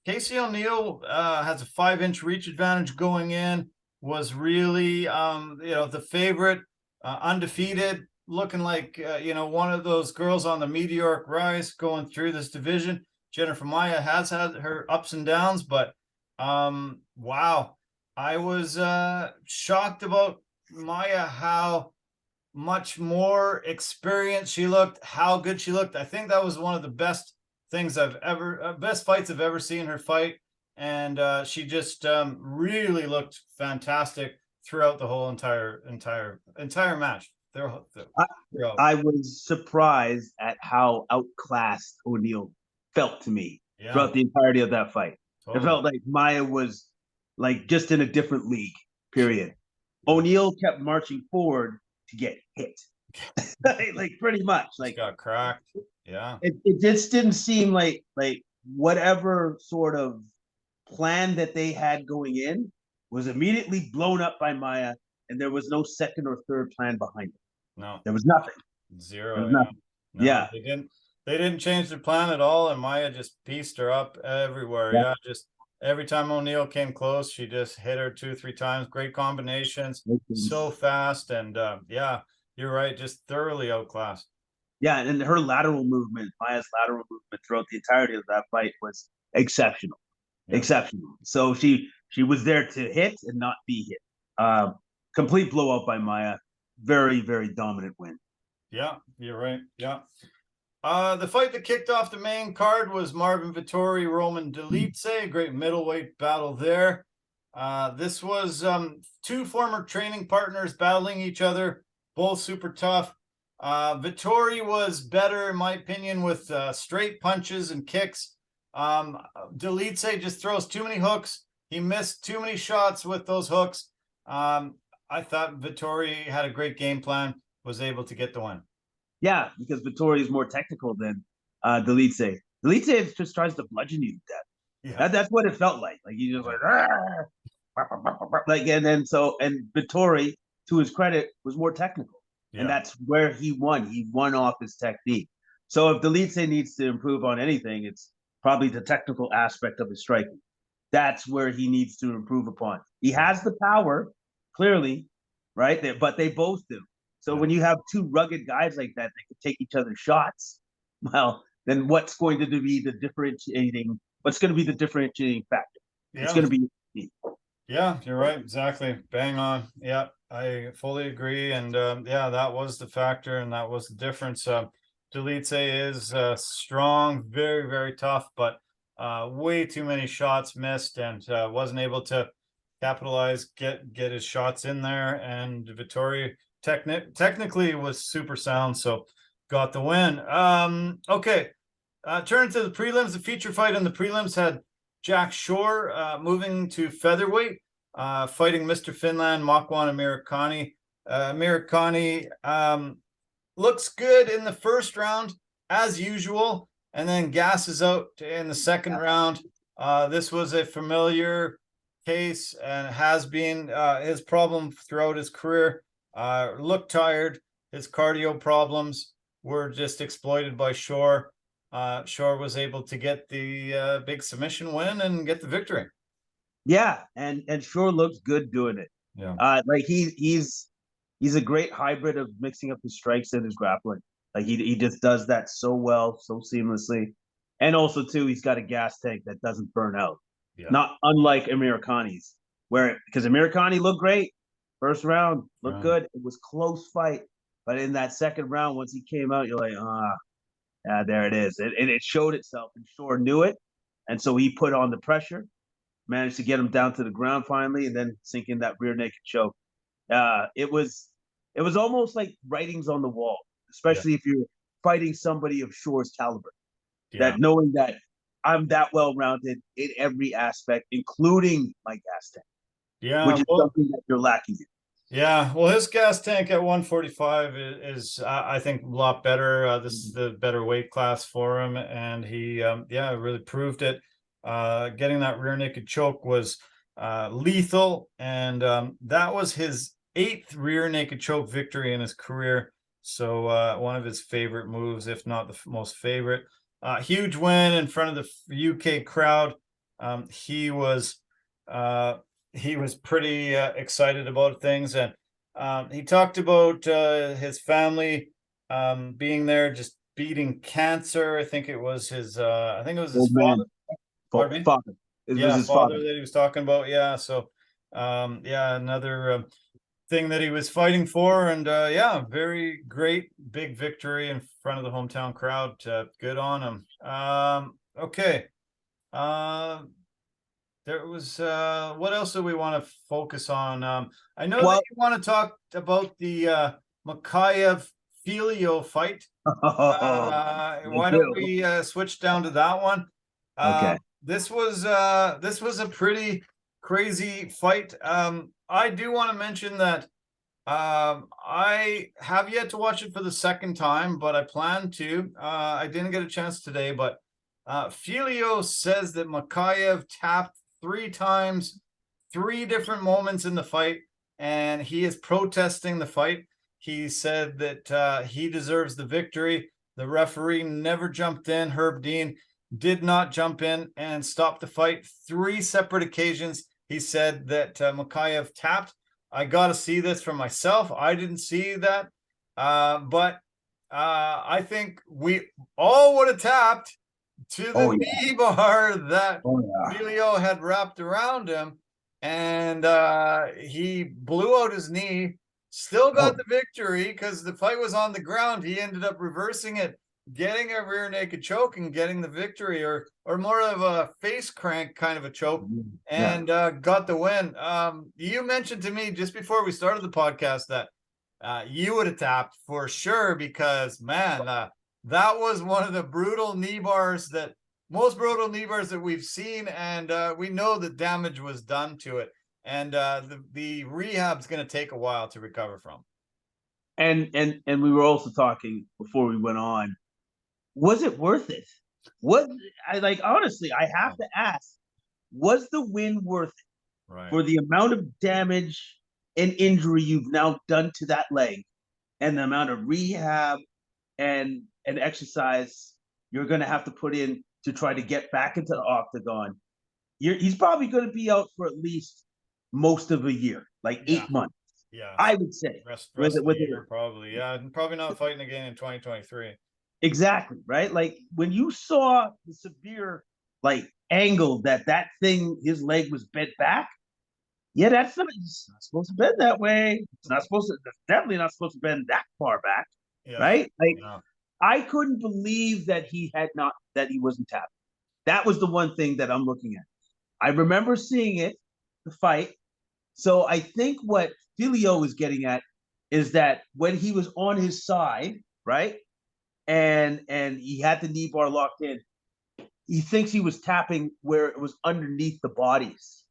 Casey O'Neill has a 5-inch reach advantage going in. Was really the favorite, undefeated, looking like one of those girls on the meteoric rise going through this division. Jennifer Maia has had her ups and downs, but wow, I was shocked about Maia, how much more experienced she looked, how good she looked. I think that was one of the best things best fights I've ever seen her fight, and she just really looked fantastic throughout the whole entire match. I was surprised at how outclassed O'Neill felt to me throughout the entirety of that fight. Totally. It felt like Maia was like just in a different league, period. O'Neill kept marching forward to get hit. like pretty much. Like got cracked. Yeah. It just didn't seem like whatever sort of plan that they had going in was immediately blown up by Maia, and there was no second or third plan behind it. No. There was nothing. Zero. There was nothing. No, they didn't change their plan at all, and Maia just pieced her up everywhere. Yeah, just every time O'Neill came close, she just hit her 2-3 times. Great combinations, so fast, and you're right, just thoroughly outclassed. Yeah, and her lateral movement, Maia's lateral movement throughout the entirety of that fight was exceptional. Yeah. Exceptional. So she was there to hit and not be hit. Complete blowout by Maia. Very, very dominant win. Yeah, you're right. Yeah. The fight that kicked off the main card was Marvin Vettori, Roman Dolidze, a great middleweight battle there. This was two former training partners battling each other, both super tough. Vettori was better, in my opinion, with straight punches and kicks. Dolidze just throws too many hooks. He missed too many shots with those hooks. I thought Vettori had a great game plan, was able to get the win. Yeah, because Vittori is more technical than Dolidze. Dolidze just tries to bludgeon you to death. Yeah. That's what it felt like. Like he just like, and then Vittori, to his credit, was more technical, and that's where he won. He won off his technique. So if Dolidze needs to improve on anything, it's probably the technical aspect of his striking. That's where he needs to improve upon. He has the power, clearly, right? But they both do. So when you have two rugged guys like that can take each other's shots, well, then what's going to be the differentiating? What's going to be the differentiating factor? It's going to be. Yeah, you're right. Exactly. Bang on. Yeah, I fully agree. And yeah, that was the factor, and that was the difference. Dolidze is strong, very, very tough, but way too many shots missed, and wasn't able to capitalize, get his shots in there. And Vettori technically was super sound, so got the win. Okay, turning to the prelims. The feature fight in the prelims had Jack Shore moving to featherweight, fighting Mr. Finland, Makwan Amirkhani. Amirkhani looks good in the first round, as usual, and then gasses out in the second round. This was a familiar case and has been his problem throughout his career. Looked tired. His cardio problems were just exploited by Shore. Shore was able to get the big submission win and get the victory. Yeah, and Shore looks good doing it. Yeah, like he's a great hybrid of mixing up his strikes and his grappling. Like he just does that so well, so seamlessly, and also too he's got a gas tank that doesn't burn out. Yeah. Not unlike Amirkhani's, because Amirkhani looked great first round, looked good. It was close fight, but in that second round, once he came out, you're like, yeah, there it is. And it showed itself, and Shore knew it. And so he put on the pressure, managed to get him down to the ground finally, and then sink in that rear naked choke. It was almost like writings on the wall, especially if you're fighting somebody of Shore's caliber. That knowing that I'm that well-rounded in every aspect, including my gas tank. Yeah, which is something that you're lacking in. Yeah, well, his gas tank at 145 is I think, a lot better. This is the better weight class for him, and he, really proved it. Getting that rear naked choke was lethal, and that was his 8th rear naked choke victory in his career. So one of his favorite moves, if not the most favorite. Huge win in front of the UK crowd. He was pretty excited about things, and he talked about his family being there, just beating cancer. I think it was his father. Father. It was his father that he was talking about. Yeah, so another thing that he was fighting for, and very great big victory in front of the hometown crowd. Good on him. Okay. There was what else do we want to focus on? I know that you want to talk about the Makayev Filio fight. Why don't we switch down to that one? Okay. This was a pretty crazy fight. I do want to mention that I have yet to watch it for the second time, but I plan to. I didn't get a chance today, but Filio says that Makayev tapped 3 times, 3 different moments in the fight, and he is protesting the fight. He said that he deserves the victory. The referee never jumped in. Herb Dean did not jump in and stop the fight. 3 separate occasions he said that Makayev tapped. I got to see this for myself. I didn't see that, but I think we all would have tapped to the knee bar that Filio had wrapped around him, and he blew out his knee. Still got the victory because the fight was on the ground. He ended up reversing it, getting a rear naked choke and getting the victory, or more of a face crank kind of a choke, and got the win. You mentioned to me just before we started the podcast that you would have tapped for sure because, man, that was one of the brutal knee bars most brutal knee bars that we've seen, and we know the damage was done to it. And the rehab's going to take a while to recover from. And we were also talking before we went on. Was it worth it? Honestly, I have to ask, was the win worth it for the amount of damage and injury you've now done to that leg and the amount of rehab and exercise you're going to have to put in to try to get back into the octagon? He's probably going to be out for at least most of a year, like 8 months. Yeah, I would say. Rest of the year, probably. Yeah, and probably not fighting again in 2023. Exactly, right? Like when you saw the severe angle that thing, his leg was bent back. Yeah, it's not supposed to bend that way. It's definitely not supposed to bend that far back. Yeah. Right? I couldn't believe that he wasn't tapped. That was the one thing that I'm looking at. I remember seeing it, the fight. So I think what Filio is getting at is that when he was on his side, right, and he had the knee bar locked in, he thinks he was tapping where it was underneath the bodies.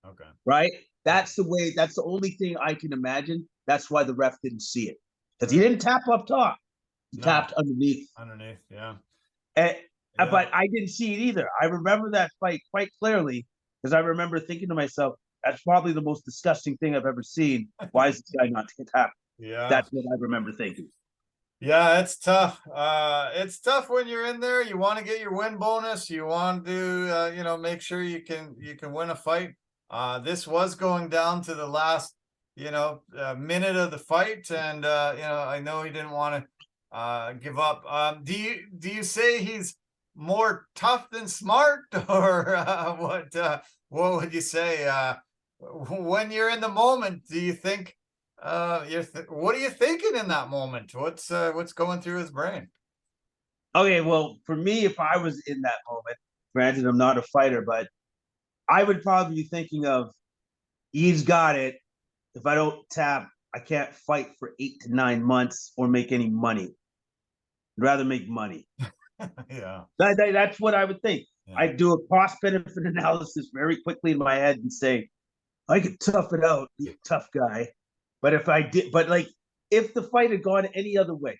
Okay. Right? That's the only thing I can imagine. That's why the ref didn't see it. Because he didn't tap up top. He tapped underneath. Underneath, yeah. But I didn't see it either. I remember that fight quite clearly because I remember thinking to myself, that's probably the most disgusting thing I've ever seen. Why is this guy not tapped? Yeah. That's what I remember thinking. Yeah, it's tough. It's tough when you're in there. You want to get your win bonus. You want to, make sure you can win a fight. This was going down to the last, minute of the fight, and I know he didn't want to give up. Do you say he's more tough than smart, or what would you say? When you're in the moment, do you think? What are you thinking in that moment? What's going through his brain? Okay, well, for me, if I was in that moment, granted I'm not a fighter, but I would probably be thinking of, he's got it. If I don't tap, I can't fight for 8 to 9 months or make any money. I'd rather make money. Yeah. That's what I would think. Yeah. I'd do a cost-benefit analysis very quickly in my head and say, I could tough it out, be a tough guy. But if the fight had gone any other way,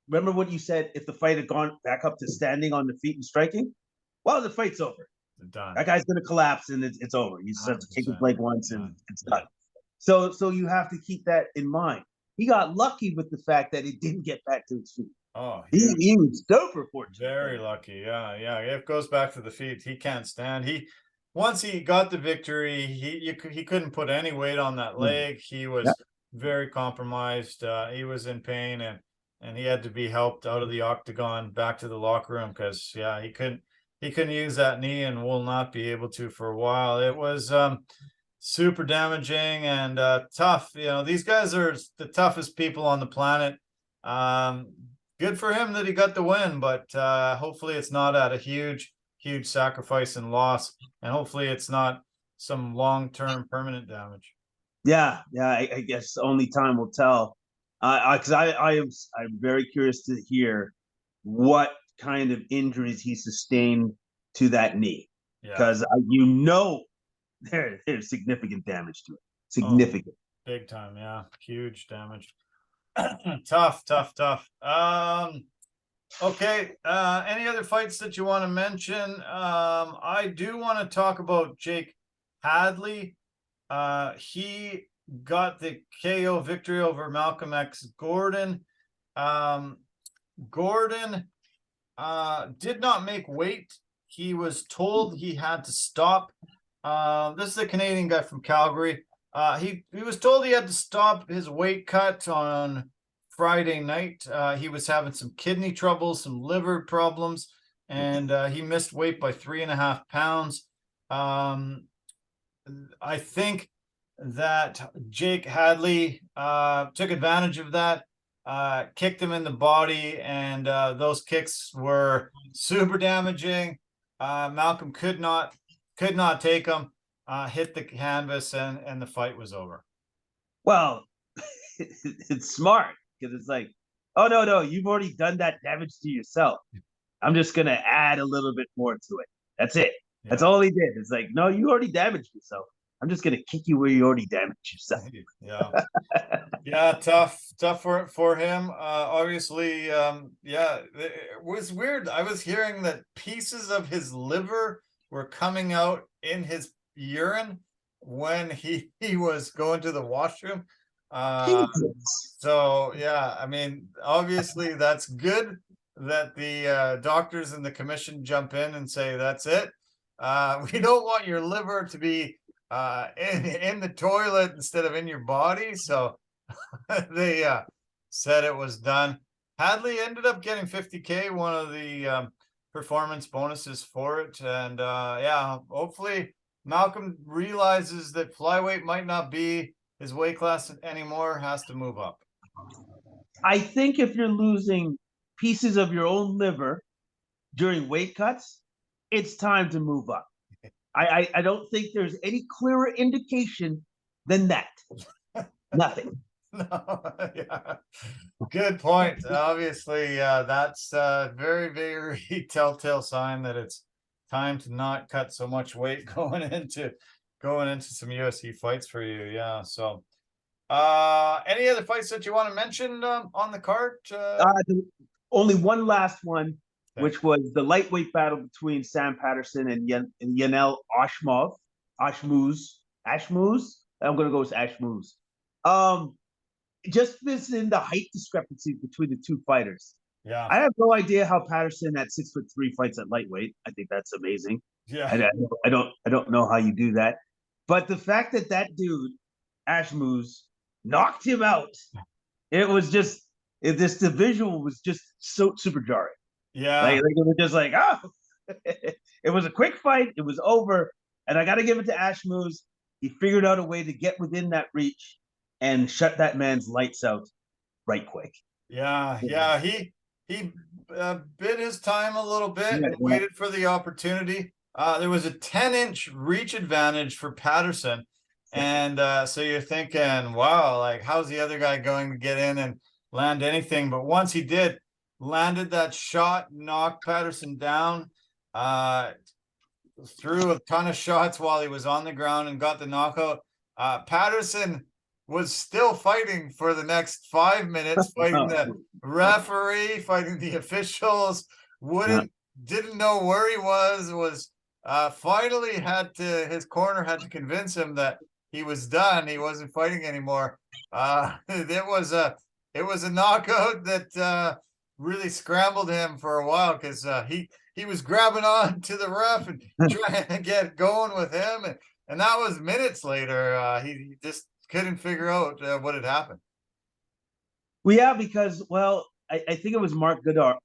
remember what you said, if the fight had gone back up to standing on the feet and striking, well, the fight's over. Done. That guy's going to collapse and it's over. He's just to kick his leg once and it's done. So you have to keep that in mind. He got lucky with the fact that it didn't get back to his feet. Oh, he was super fortunate. Very lucky. Yeah. It goes back to the feet. He can't stand. Once he got the victory, he couldn't put any weight on that leg. He was very compromised. He was in pain, and he had to be helped out of the octagon back to the locker room because he couldn't use that knee and will not be able to for a while. It was super damaging and tough. These guys are the toughest people on the planet. Good for him that he got the win, but hopefully it's not at a huge sacrifice and loss, and hopefully it's not some long-term permanent damage. Yeah, I guess only time will tell. Because I'm very curious to hear what kind of injuries he sustained to that knee, because there's significant damage to it. Significant, big time. Yeah, huge damage. Tough. Okay. Any other fights that you want to mention? I do want to talk about Jake Hadley. He got the KO victory over Malcolm X Gordon. Gordon did not make weight. He was told he had to stop. This is a Canadian guy from Calgary. He was told he had to stop his weight cut on Friday night. He was having some kidney trouble, some liver problems, and he missed weight by 3.5 pounds. I think that Jake Hadley took advantage of that, kicked him in the body, and those kicks were super damaging. Malcolm could not take them, hit the canvas, and the fight was over. Well, it's smart because it's like, oh no, you've already done that damage to yourself. I'm just gonna add a little bit more to it. That's it. Yeah. That's all he did. It's like, no, you already damaged yourself. I'm just gonna kick you where you already damaged yourself. Yeah. Yeah, tough for him. Obviously, yeah, it was weird. I was hearing that pieces of his liver were coming out in his urine when he was going to the washroom. So yeah, I mean, obviously that's good that the doctors and the commission jump in and say that's it. We don't want your liver to be in the toilet instead of in your body. So they said it was done. Hadley ended up getting $50K, one of the performance bonuses for it. And yeah, hopefully Malcolm realizes that flyweight might not be his weight class anymore, has to move up. I think if you're losing pieces of your own liver during weight cuts, it's time to move up. I don't think there's any clearer indication than that. Nothing. No, yeah. Good point. Obviously, that's a very, very telltale sign that it's time to not cut so much weight going into some UFC fights for you. Yeah. So, any other fights that you want to mention on the card? Only one last one, okay, which was the lightweight battle between Sam Patterson and Yanel Ashmouz. I'm going to go with Ashmouz. Just this in the height discrepancy between the two fighters. Yeah, I have no idea how Patterson at 6'3" fights at lightweight. I think that's amazing. Yeah, I don't know how you do that, but the fact that dude Ashmouz knocked him out, it was just the visual was just so super jarring. Yeah, like it was just like, oh, it was a quick fight. It was over, and I got to give it to Ashmouz. He figured out a way to get within that reach and shut that man's lights out right quick. Yeah, yeah, he bid his time a little bit and waited for the opportunity. There was a 10-inch reach advantage for Patterson, and so you're thinking, wow, like how's the other guy going to get in and land anything? But once he did, landed that shot, knocked Patterson down, threw a ton of shots while he was on the ground and got the knockout. Patterson was still fighting for the next 5 minutes, fighting the referee, fighting the officials, didn't know where he was finally his corner had to convince him that he was done. He wasn't fighting anymore. It was a knockout that really scrambled him for a while because he was grabbing on to the ref and trying to get going with him. And that was minutes later. He just couldn't figure out what had happened. Well, yeah, because I think it was Mark Goddard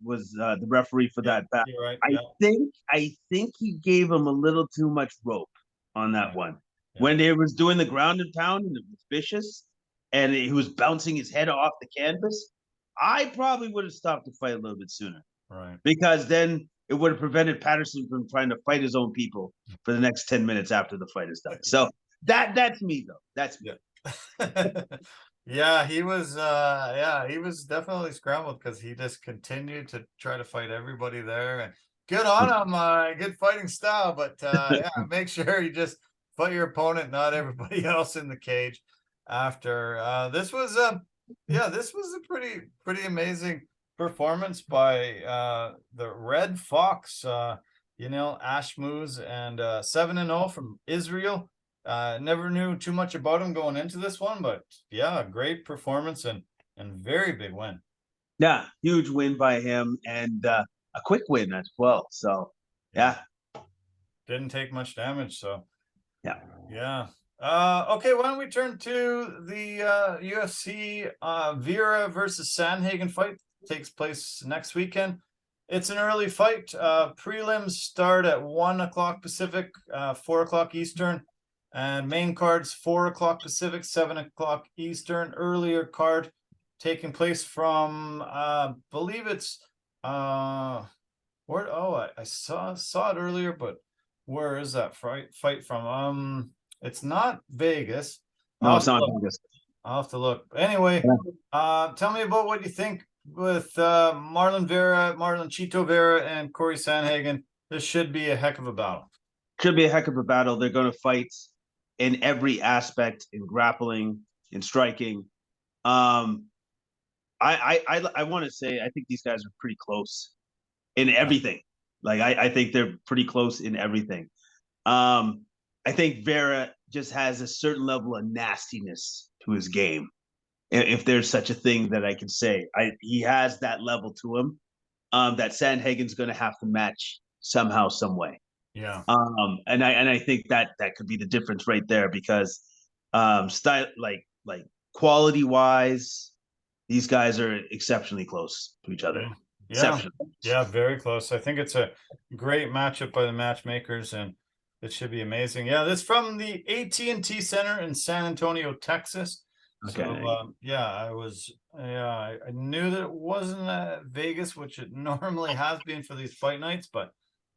was the referee for that battle. Right, I think he gave him a little too much rope on that one. Yeah. When they was doing the ground and pound and it was vicious, and he was bouncing his head off the canvas, I probably would have stopped the fight a little bit sooner. Right. Because then it would have prevented Patterson from trying to fight his own people for the next 10 minutes after the fight is done. So that's me though. That's me. Yeah. Yeah, he was definitely scrambled because he just continued to try to fight everybody there, and good on him, good fighting style, but yeah, make sure you just fight your opponent, not everybody else in the cage. After this was a pretty amazing performance by the Red Fox, Ashmouz, and 7-0 from Israel. Never knew too much about him going into this one, but yeah, great performance and very big win. Yeah, huge win by him, and a quick win as well. So yeah, didn't take much damage. So yeah. Okay, why don't we turn to the UFC Vera versus Sandhagen fight? Takes place next weekend. It's an early fight. Prelims start at 1 o'clock Pacific, 4 o'clock Eastern. And main cards 4 o'clock Pacific, 7 o'clock Eastern. Earlier card taking place from believe it's where I saw it earlier, but where is that fight from? It's not Vegas. No, it's not August. I'll have to look. Anyway, tell me about what you think with Marlon Chito Vera and Corey Sandhagen. This should be a heck of a battle. Should be a heck of a battle. They're going to fight in every aspect, in grappling, in striking. I want to say I think these guys are pretty close in everything. Like I think they're pretty close in everything. I think Vera just has a certain level of nastiness to his game, if there's such a thing that I can say. He has that level to him that Sandhagen's going to have to match somehow, some way. Yeah. And I think that could be the difference right there, because style, like quality wise, these guys are exceptionally close to each other. Yeah, very close. I think it's a great matchup by the matchmakers, and it should be amazing. Yeah, this from the AT&T Center in San Antonio, Texas. Okay. So I knew that it wasn't Vegas, which it normally has been for these fight nights, but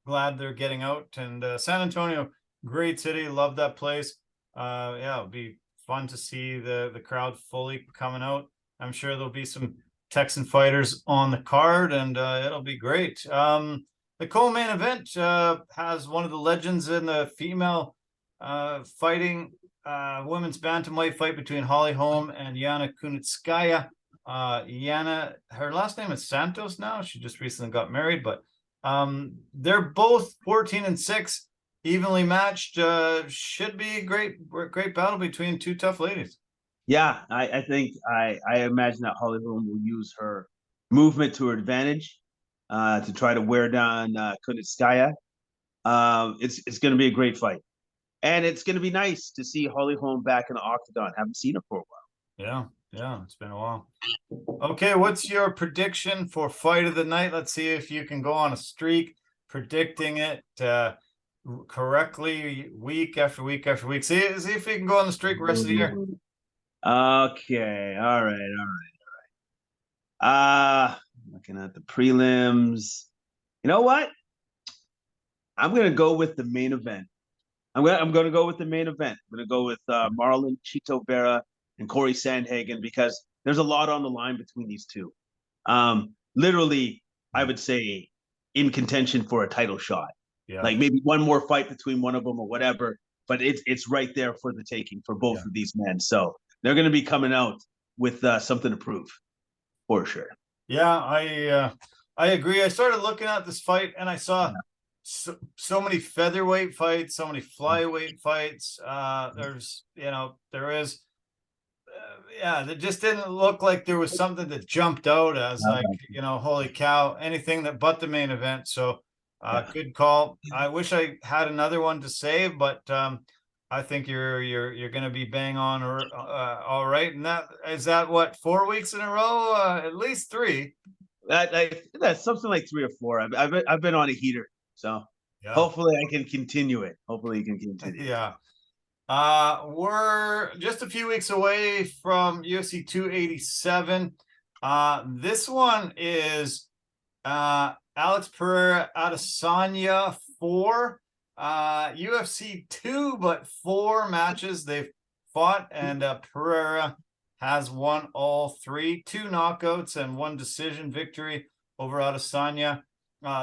glad they're getting out. And San Antonio, great city, love that place. It'll be fun to see the crowd fully coming out. I'm sure there'll be some Texan fighters on the card, and it'll be great. The co-main event has one of the legends in the female fighting women's bantamweight fight between Holly Holm and Yana Kunitskaya. Yana, her last name is Santos now. She just recently got married, but they're both 14-6, evenly matched. Should be a great battle between two tough ladies. Yeah, I think I imagine that Holly Holm will use her movement to her advantage to try to wear down Kunitskaya. It's going to be a great fight, and it's going to be nice to see Holly Holm back in the octagon. Haven't seen her for a while. Yeah, it's been a while. Okay, what's your prediction for fight of the night? Let's see if you can go on a streak predicting it correctly week after week after week. See if you can go on the streak the rest of the year. Okay, all right. Looking at the prelims. You know what? I'm gonna go with the main event. I'm gonna go with the main event. I'm gonna go with Marlon Chito Vera and Corey Sandhagen, because there's a lot on the line between these two. Literally, I would say in contention for a title shot. Yeah. Like maybe one more fight between one of them or whatever, but it's right there for the taking for both of these men. So they're going to be coming out with something to prove, for sure. Yeah, I agree. I started looking at this fight, and I saw so many featherweight fights, so many flyweight fights. There is. It just didn't look like there was something that jumped out as holy cow, anything that but the main event. So good call. I wish I had another one to save, but I think you're going to be bang on or all right. And that what, 4 weeks in a row? At least 3. That's something like 3 or 4. I've been on a heater, so hopefully I can continue it. Yeah. We're just a few weeks away from UFC 287. This one is Alex Pereira Adesanya 4. UFC 2, but 4 matches they've fought, and Pereira has won all 3, 2 knockouts and 1 decision victory over Adesanya.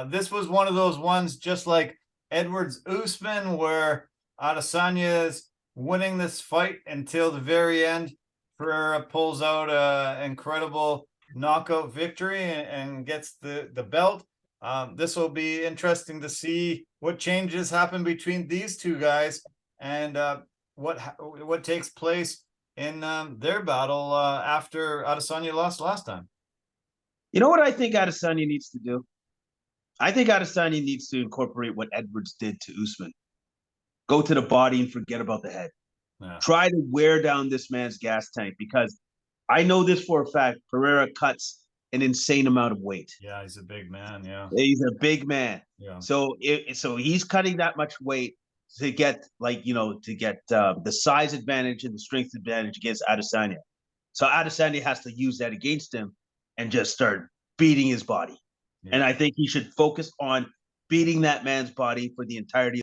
This was one of those ones, just like Edwards Usman, where Adesanya is winning this fight until the very end. Pereira pulls out an incredible knockout victory and gets the belt. This will be interesting to see what changes happen between these two guys, and what takes place in their battle after Adesanya lost last time. You know what I think Adesanya needs to do? I think Adesanya needs to incorporate what Edwards did to Usman. Go to the body and forget about the head. Yeah. Try to wear down this man's gas tank, because I know this for a fact. Pereira cuts an insane amount of weight. Yeah, he's a big man. Yeah, he's a big man. Yeah. So he's cutting that much weight. to get the size advantage and the strength advantage against Adesanya. So Adesanya has to use that against him and just start beating his body. Yeah. And I think he should focus on beating that man's body for the entirety.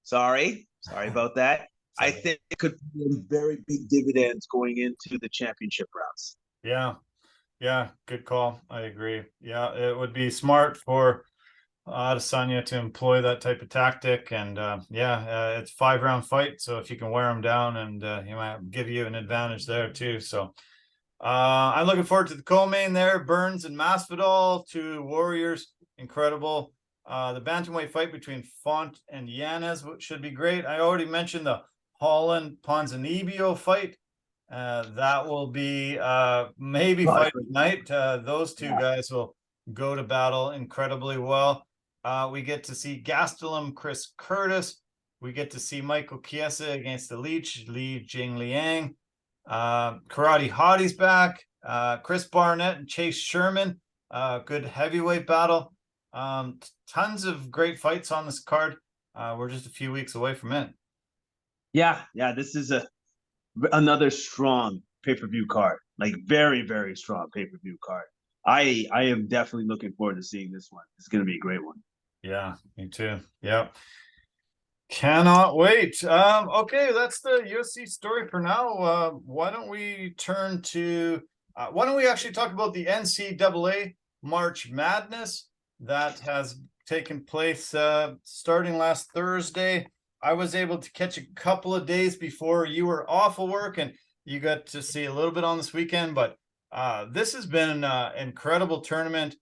Sorry about that. I think it could be very big dividends going into the championship rounds. Yeah, good call. I agree. Yeah, it would be smart for Adesanya to employ that type of tactic, and it's 5-round fight, so if you can wear him down, and he might give you an advantage there too. So I'm looking forward to the co-main there, Burns and Masvidal, two warriors, incredible. The bantamweight fight between Font and Yanez should be great. I already mentioned the Holland Ponzinibbio fight. That will be maybe fight of the night. Those two guys will go to battle incredibly well. We get to see Gastelum, Chris Curtis. We get to see Michael Chiesa against the Leech, Li Jingliang. Karate Hottie's back. Chris Barnett and Chase Sherman. Good heavyweight battle. Tons of great fights on this card. We're just a few weeks away from it. Yeah. This is another strong pay-per-view card, like very, very strong pay-per-view card. I am definitely looking forward to seeing this one. It's going to be a great one. Yeah, me too. Yep. Cannot wait. Okay, that's the UFC story for now. Why don't we turn to why don't we actually talk about the NCAA March Madness that has taken place starting last Thursday. I was able to catch a couple of days before you were off of work, and you got to see a little bit on this weekend, but this has been an incredible tournament.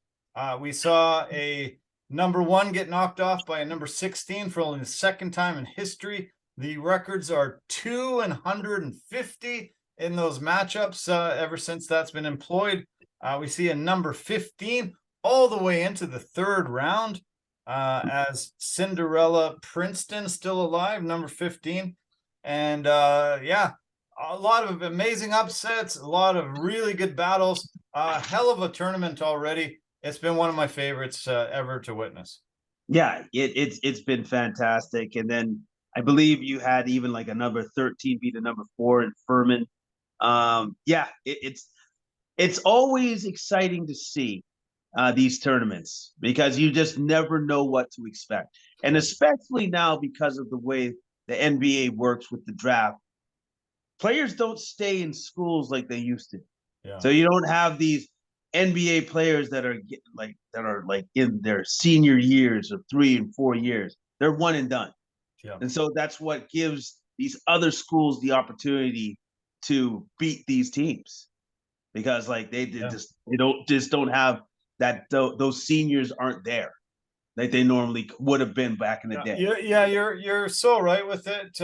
We saw a number 1 get knocked off by a number 16 for only the second time in history. The records are 250 in those matchups ever since that's been employed. We see a number 15 all the way into the third round as Cinderella Princeton still alive, number 15. And a lot of amazing upsets, a lot of really good battles, hell of a tournament already. It's been one of my favorites ever to witness. Yeah, it's been fantastic. And then I believe you had even like a number 13 beat a number 4 in Furman. It's always exciting to see these tournaments because you just never know what to expect. And especially now because of the way the NBA works with the draft, players don't stay in schools like they used to. Yeah. So you don't have these NBA players that are in their senior years of 3 and 4 years. They're one and done. Yeah. And so that's what gives these other schools the opportunity to beat these teams because like they don't have that. Those seniors aren't there like they normally would have been back in the day. You're so right with it.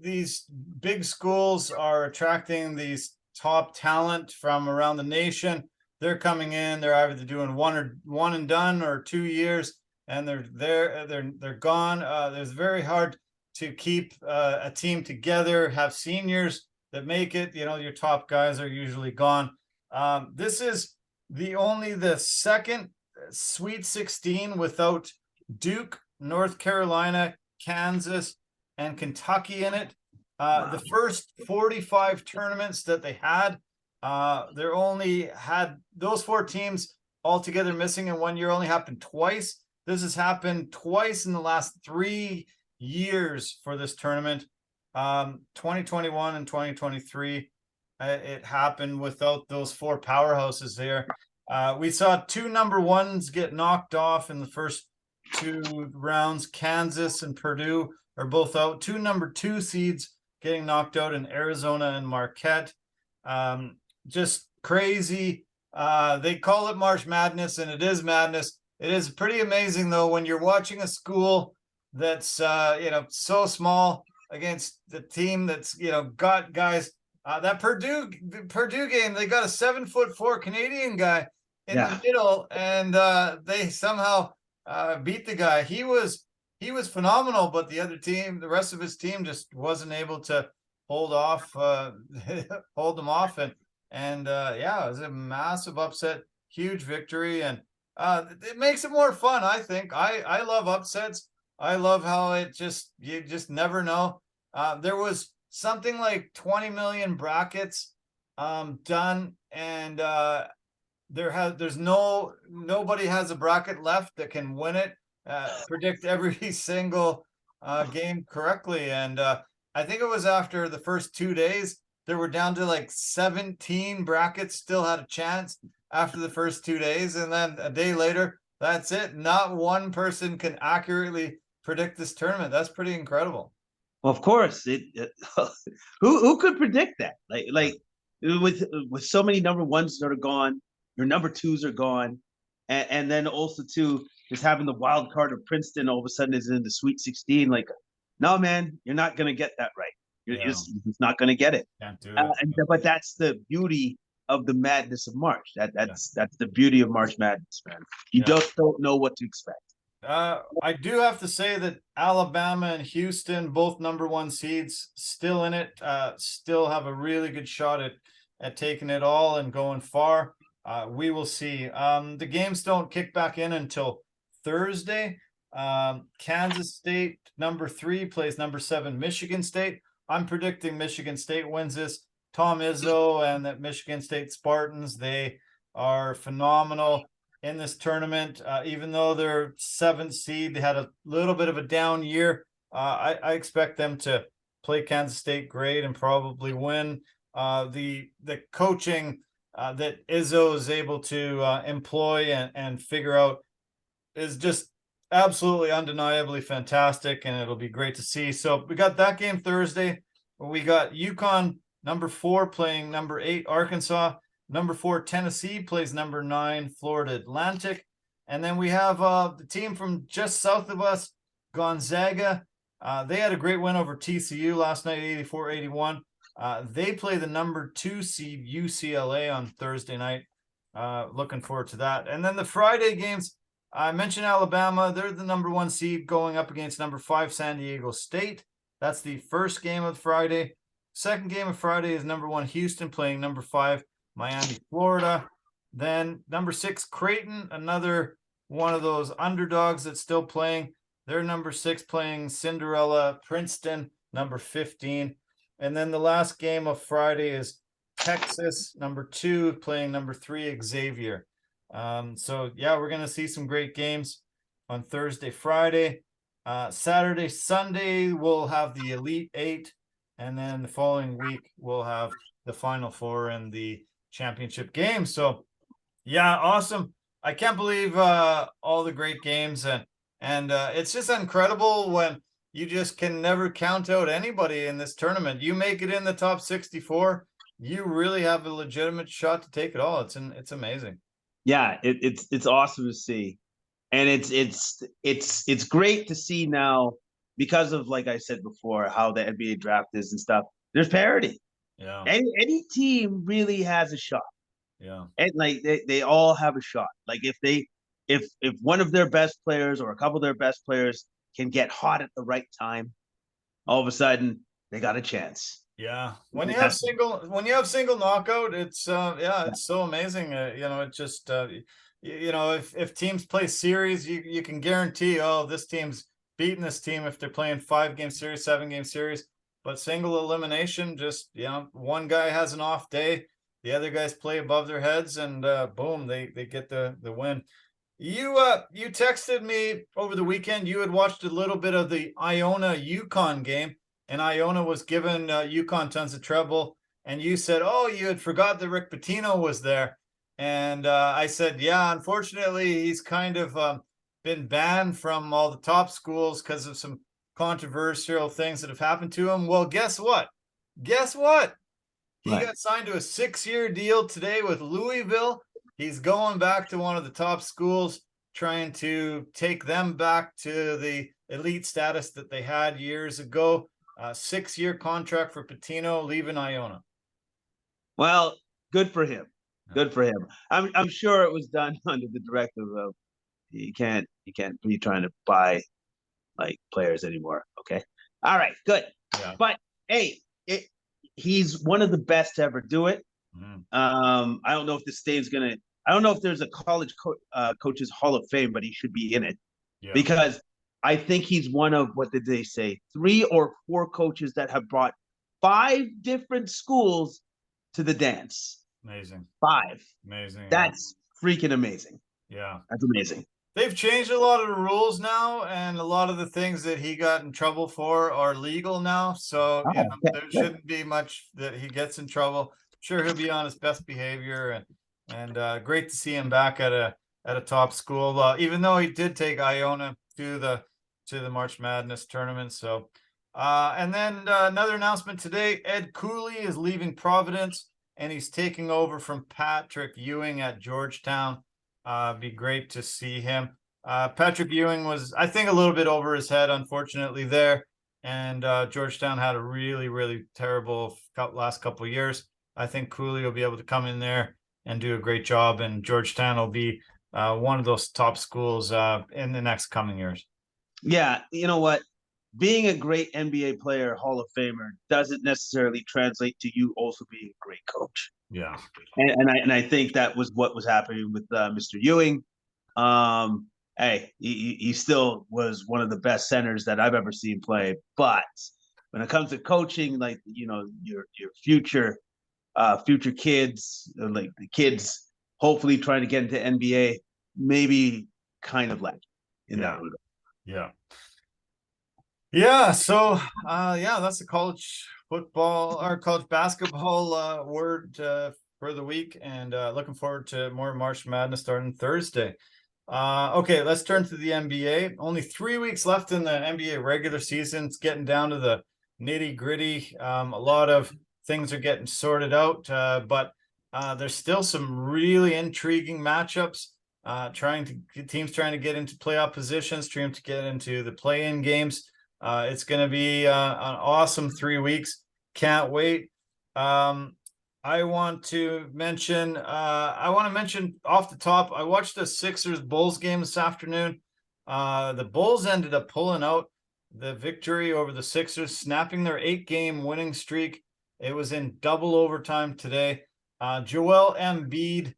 These big schools are attracting these top talent from around the nation. They're coming in. They're either doing one and done or 2 years, and they're gone. It's very hard to keep a team together. Have seniors that make it. You know, your top guys are usually gone. This is the second Sweet 16 without Duke, North Carolina, Kansas, and Kentucky in it. The first 45 tournaments that they had, they only had those 4 teams altogether missing in 1 year. Only happened twice. This has happened twice in the last 3 years for this tournament. 2021 and 2023, it happened without those 4 powerhouses there. We saw 2 number 1s get knocked off in the first 2 rounds. Kansas and Purdue are both out. 2 number 2 seeds getting knocked out in Arizona and Marquette. Just crazy. They call it March Madness, and it is madness. It is pretty amazing, though, when you're watching a school that's so small against the team that's got guys. That Purdue game, they got a 7'4" Canadian guy in the middle, and they somehow beat the guy. He was phenomenal, but the rest of his team just wasn't able to hold them off. And it was a massive upset, huge victory. And It makes it more fun, I think. I love upsets. I love how you just never know. There was something like 20 million brackets done, and nobody has a bracket left that can win it, predict every single game correctly. And I think it was after the first 2 days, there were down to like 17 brackets still had a chance after the first 2 days. And then a day later, that's it. Not one person can accurately predict this tournament. That's pretty incredible. Well, of course, who could predict that? Like with so many number ones that are gone, your number twos are gone, and then also too just having the wild card of Princeton all of a sudden is in the Sweet 16. Like, no, man, you're not gonna get that right. You're just not gonna get it. Can't do it. But that's the beauty of the madness of March. That's the beauty of March Madness, man. You just don't know what to expect. I do have to say that Alabama and Houston, both number one seeds, still in it, still have a really good shot at taking it all and going far. We will see. The games don't kick back in until Thursday. Kansas State, number 3, plays number 7, Michigan State. I'm predicting Michigan State wins this. Tom Izzo and that Michigan State Spartans, they are phenomenal in this tournament. Even though they're 7th seed, they had a little bit of a down year. I expect them to play Kansas State great and probably win. The coaching that Izzo is able to employ and figure out is just absolutely undeniably fantastic, and it'll be great to see. So we got that game Thursday. We got UConn, number 4, playing number 8, Arkansas. Number 4, Tennessee, plays number 9, Florida Atlantic. And then we have the team from just south of us, Gonzaga. They had a great win over TCU last night, 84-81. They play the number 2 seed UCLA on Thursday night. Looking forward to that. And then the Friday games, I mentioned Alabama. They're the number 1 seed going up against number 5 San Diego State. That's the first game of Friday. Second game of Friday is number 1 Houston playing number 5 Miami, Florida. Then number 6 Creighton, another one of those underdogs that's still playing. They're number 6 playing Cinderella Princeton, number 15. And then the last game of Friday is Texas, number 2, playing number 3 Xavier. So yeah, we're going to see some great games on Thursday, Friday. Saturday, Sunday, we'll have the Elite 8. And then the following week, we'll have the Final 4 and the championship game. So yeah, awesome. I can't believe all the great games, and it's just incredible when you just can never count out anybody in this tournament. You make it in the top 64, you really have a legitimate shot to take it all. It's amazing. Yeah, it's awesome to see, and it's great to see now because of, like I said before, how the NBA draft is and stuff. There's parity. Yeah. Any team really has a shot. Yeah. And like they all have a shot. Like if one of their best players or a couple of their best players can get hot at the right time, all of a sudden they got a chance. Yeah. When you have single knockout, it's it's so amazing. It just if teams play series, you can guarantee, this team's beating this team if they're playing 5-game series, 7-game series. But single elimination, just one guy has an off day, the other guys play above their heads, and boom, they get the win. You texted me over the weekend. You had watched a little bit of the Iona UConn game, and Iona was giving UConn tons of trouble. And you said, you had forgot that Rick Pitino was there. And I said, yeah, unfortunately, he's kind of been banned from all the top schools because of some controversial things that have happened to him. Well, guess what? He got signed to a 6-year deal today with Louisville. He's going back to one of the top schools, trying to take them back to the elite status that they had years ago. 6-year contract for Pitino, leaving Iona. Well, good for him. Good for him. I'm sure it was done under the directive of you can't be trying to buy like players anymore. Okay. All right. Good. Yeah. But hey, he's one of the best to ever do it. Mm-hmm. I don't know if this state's gonna. I don't know if there's a college coaches Hall of Fame, but he should be in it because I think he's one of, what did they say, 3 or 4 coaches that have brought 5 different schools to the dance. Amazing. 5. Amazing. That's freaking amazing. Yeah. That's amazing. They've changed a lot of the rules now, and a lot of the things that he got in trouble for are legal now. So there shouldn't be much that he gets in trouble. Sure, he'll be on his best behavior, and great to see him back at a top school. Even though he did take Iona to the March Madness tournament. So, and then another announcement today: Ed Cooley is leaving Providence, and he's taking over from Patrick Ewing at Georgetown. Be great to see him. Patrick Ewing was, I think, a little bit over his head, unfortunately, there. And Georgetown had a really, really terrible last couple of years. I think Cooley will be able to come in there and do a great job, and Georgetown will be one of those top schools in the next coming years. Yeah, you know what? Being a great NBA player, Hall of Famer, doesn't necessarily translate to you also being a great coach. Yeah, and I think that was what was happening with Mr. Ewing. Hey, he still was one of the best centers that I've ever seen play. But when it comes to coaching, like, you know, your future kids, like the kids, hopefully trying to get into NBA, maybe kind of lacking in that regard. Yeah. Yeah. So, that's the college football or college basketball word for the week, and looking forward to more March Madness starting Thursday. Okay, let's turn to the NBA. Only 3 weeks left in the NBA regular season. It's getting down to the nitty gritty. A lot of things are getting sorted out, but there's still some really intriguing matchups. Teams trying to get into playoff positions, trying to get into the play-in games. It's going to be an awesome 3 weeks. Can't wait. I want to mention off the top, I watched the Sixers Bulls game this afternoon. The Bulls ended up pulling out the victory over the Sixers, snapping their 8-game winning streak. It was in double overtime today. Joel Embiid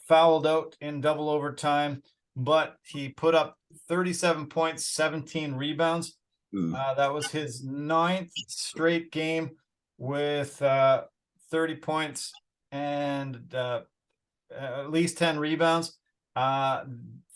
fouled out in double overtime, but he put up 37 points, 17 rebounds. That was his 9th straight game with 30 points and at least 10 rebounds.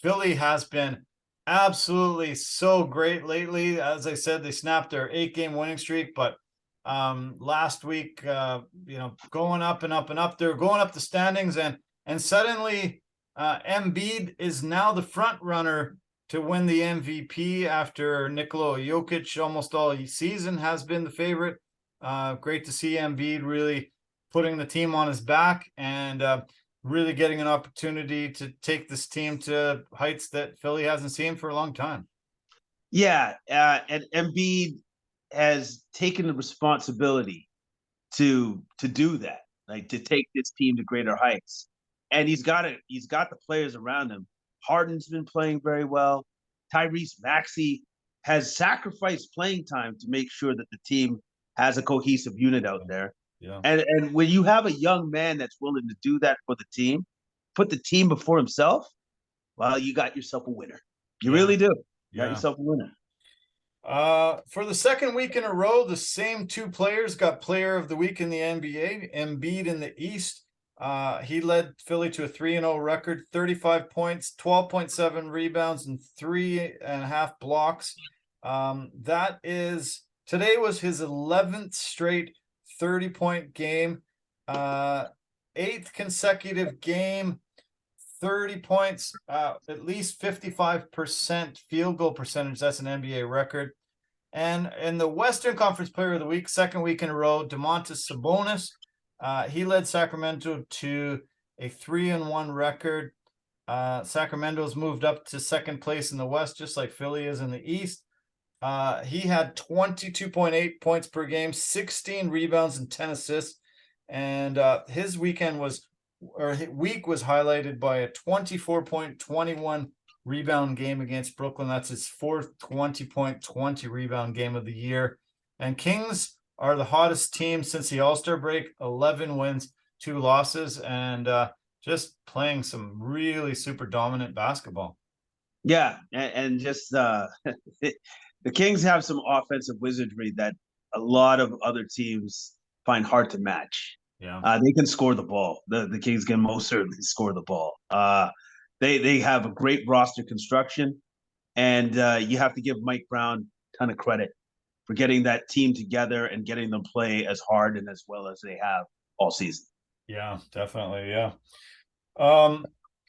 Philly has been absolutely so great lately. As I said, they snapped their 8-game winning streak, but last week, going up and up and up, they're going up the standings, and suddenly Embiid is now the front runner to win the MVP after Nikola Jokic almost all season has been the favorite. Great to see Embiid really putting the team on his back and really getting an opportunity to take this team to heights that Philly hasn't seen for a long time. Yeah, and Embiid has taken the responsibility to do that, like to take this team to greater heights. And he's got the players around him. Harden's been playing very well. Tyrese Maxey has sacrificed playing time to make sure that the team has a cohesive unit out there. Yeah. And when you have a young man that's willing to do that for the team, put the team before himself, well, you got yourself a winner. You really do. You got yourself a winner. For the second week in a row, the same 2 players got player of the week in the NBA. Embiid in the East. He led Philly to a 3-0 record, 35 points, 12.7 rebounds, and 3.5 blocks. Today was his 11th straight 30-point game, 8th consecutive game, 30 points, at least 55% field goal percentage. That's an NBA record. And in the Western Conference Player of the Week, second week in a row, Domantas Sabonis. He led Sacramento to a 3-1 record. Sacramento's moved up to second place in the West, just like Philly is in the East. He had 22.8 points per game, 16 rebounds, and 10 assists. And his week was highlighted by a 24-point, 21 rebound game against Brooklyn. That's his 4th 20-point, 20 rebound game of the year. And Kings are the hottest team since the All-Star break, 11 wins, 2 losses. And just playing some really super dominant basketball. Yeah, and just the Kings have some offensive wizardry that a lot of other teams find hard to match. Yeah. They can score the ball. The Kings can most certainly score the ball. They have a great roster construction, and you have to give Mike Brown a ton of credit for getting that team together and getting them play as hard and as well as they have all season. Yeah, definitely. Yeah.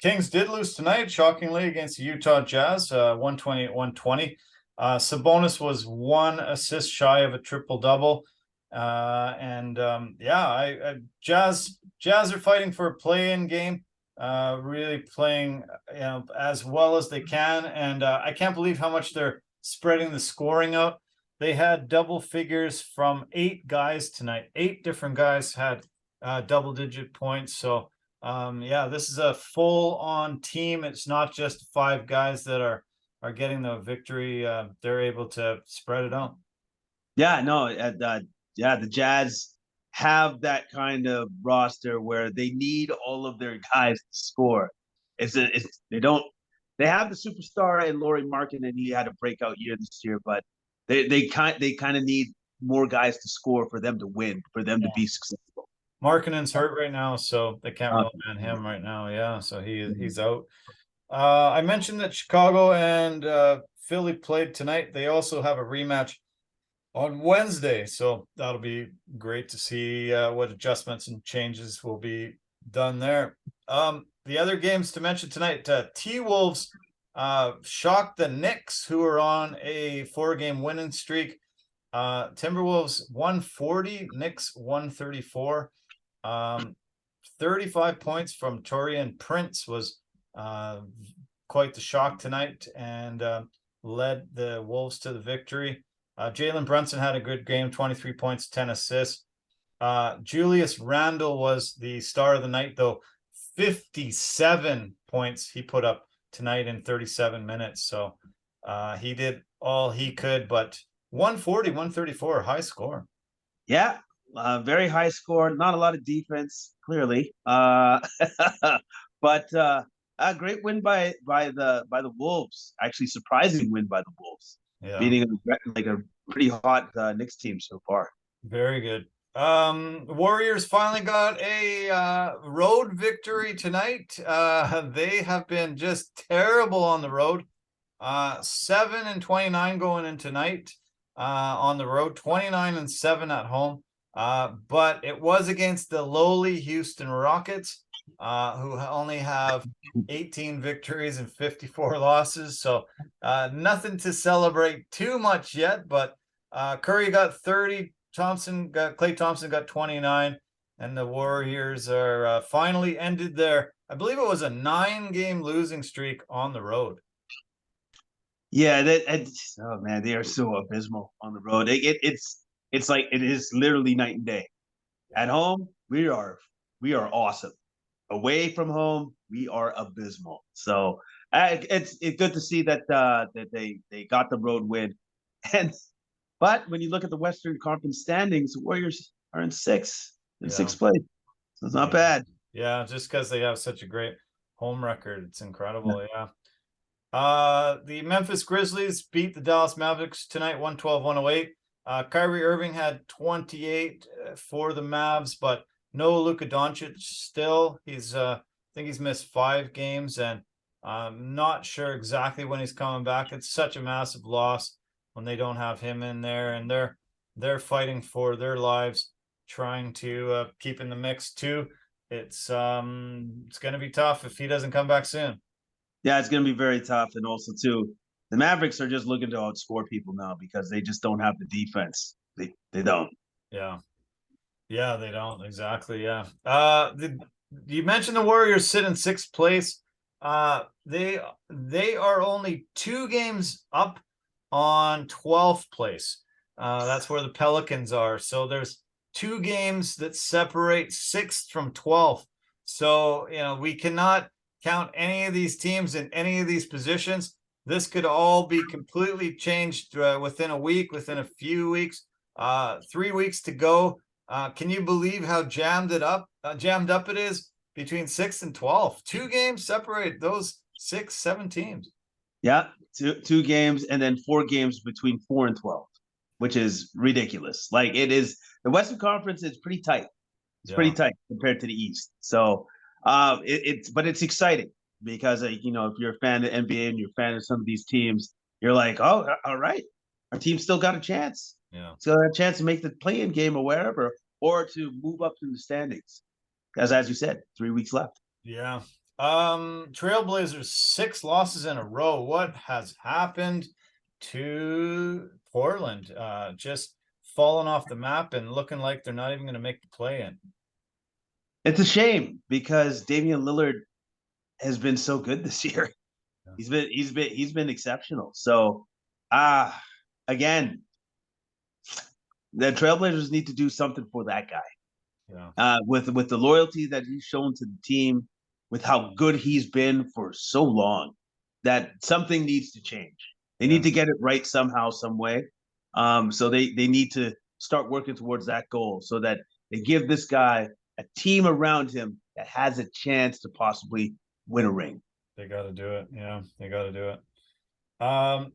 Kings did lose tonight, shockingly, against the Utah Jazz, 128-120. Sabonis was 1 assist shy of a triple-double. Jazz are fighting for a play-in game, really playing as well as they can. And I can't believe how much they're spreading the scoring out. They had double figures from 8 guys tonight. 8 different guys had double-digit points. So this is a full-on team. It's not just 5 guys that are getting the victory. They're able to spread it out. Yeah, no, the Jazz have that kind of roster where they need all of their guys to score. They have the superstar in Lauri Markkanen, and he had a breakout year this year, but they kind of need more guys to score for them to win, for them to be successful. Markkanen's hurt right now, so they can't rely on him right now. Yeah, so he's out. I mentioned that Chicago and Philly played tonight. They also have a rematch on Wednesday, so that'll be great to see what adjustments and changes will be done there. The other games to mention tonight, T-Wolves shocked the Knicks, who are on a 4-game winning streak. Timberwolves 140, Knicks 134. 35 points from Taurean Prince was quite the shock tonight and led the Wolves to the victory. Jalen Brunson had a good game, 23 points, 10 assists. Julius Randle was the star of the night, though. 57 points he put up tonight in 37 minutes. So he did all he could, but 140, 134, high score. Yeah, very high score. Not a lot of defense, clearly. But a great win by the Wolves. Actually, surprising win by the Wolves. Yeah. Beating a pretty hot Knicks team so far. Very good. Warriors finally got a road victory tonight. They have been just terrible on the road. 7-29 going in tonight on the road, 29-7 at home. But it was against the lowly Houston Rockets, who only have 18 victories and 54 losses. So nothing to celebrate too much yet, but Curry got 30, Klay Thompson got 29, and the Warriors are finally ended their, I believe it was a 9-game losing streak on the road. Yeah, oh man, they are so abysmal on the road. It's like it is literally night and day. At home, we are awesome. Away from home, we are abysmal. So it's good to see that they got the road win. But when you look at the Western Conference standings, the Warriors are in 6th place. So it's not bad. Yeah, just because they have such a great home record, it's incredible. Yeah. The Memphis Grizzlies beat the Dallas Mavericks tonight, 112-108. Kyrie Irving had 28 for the Mavs, but no Luka Doncic still. He's I think he's missed 5 games, and I'm not sure exactly when he's coming back. It's such a massive loss when they don't have him in there, and they're fighting for their lives, trying to keep in the mix too. It's going to be tough if he doesn't come back soon. Yeah, it's going to be very tough. And also, too, the Mavericks are just looking to outscore people now because they just don't have the defense. They don't. Yeah. Yeah, they don't. Exactly. Yeah. You mentioned the Warriors sit in 6th place. They are only 2 games up on 12th place. That's where the Pelicans are. So there's 2 games that separate 6th from 12th. So, we cannot count any of these teams in any of these positions. This could all be completely changed within a week, within a few weeks. 3 weeks to go. Can you believe how jammed up it is? between 6 and 12. 2 games separate those 6, 7 teams. Yeah, two games and then 4 games between 4 and 12, which is ridiculous. Like it is, the Western Conference is pretty tight. It's pretty tight compared to the East. So it's exciting because if you're a fan of the NBA and you're a fan of some of these teams, you're like, oh, all right, our team still got a chance. Yeah, still got a chance to make the play-in game or wherever, or to move up through the standings. As you said, 3 weeks left. Yeah. Trailblazers 6 losses in a row. What has happened to Portland? Just falling off the map and looking like they're not even going to make the play-in. It's a shame because Damian Lillard has been so good this year. Yeah. He's been exceptional. So again, the Trailblazers need to do something for that guy. Yeah. With the loyalty that he's shown to the team, with how good he's been for so long, that something needs to change. They need to get it right somehow, some way. So they need to start working towards that goal so that they give this guy a team around him that has a chance to possibly win a ring. They got to do it. Yeah, they got to do it.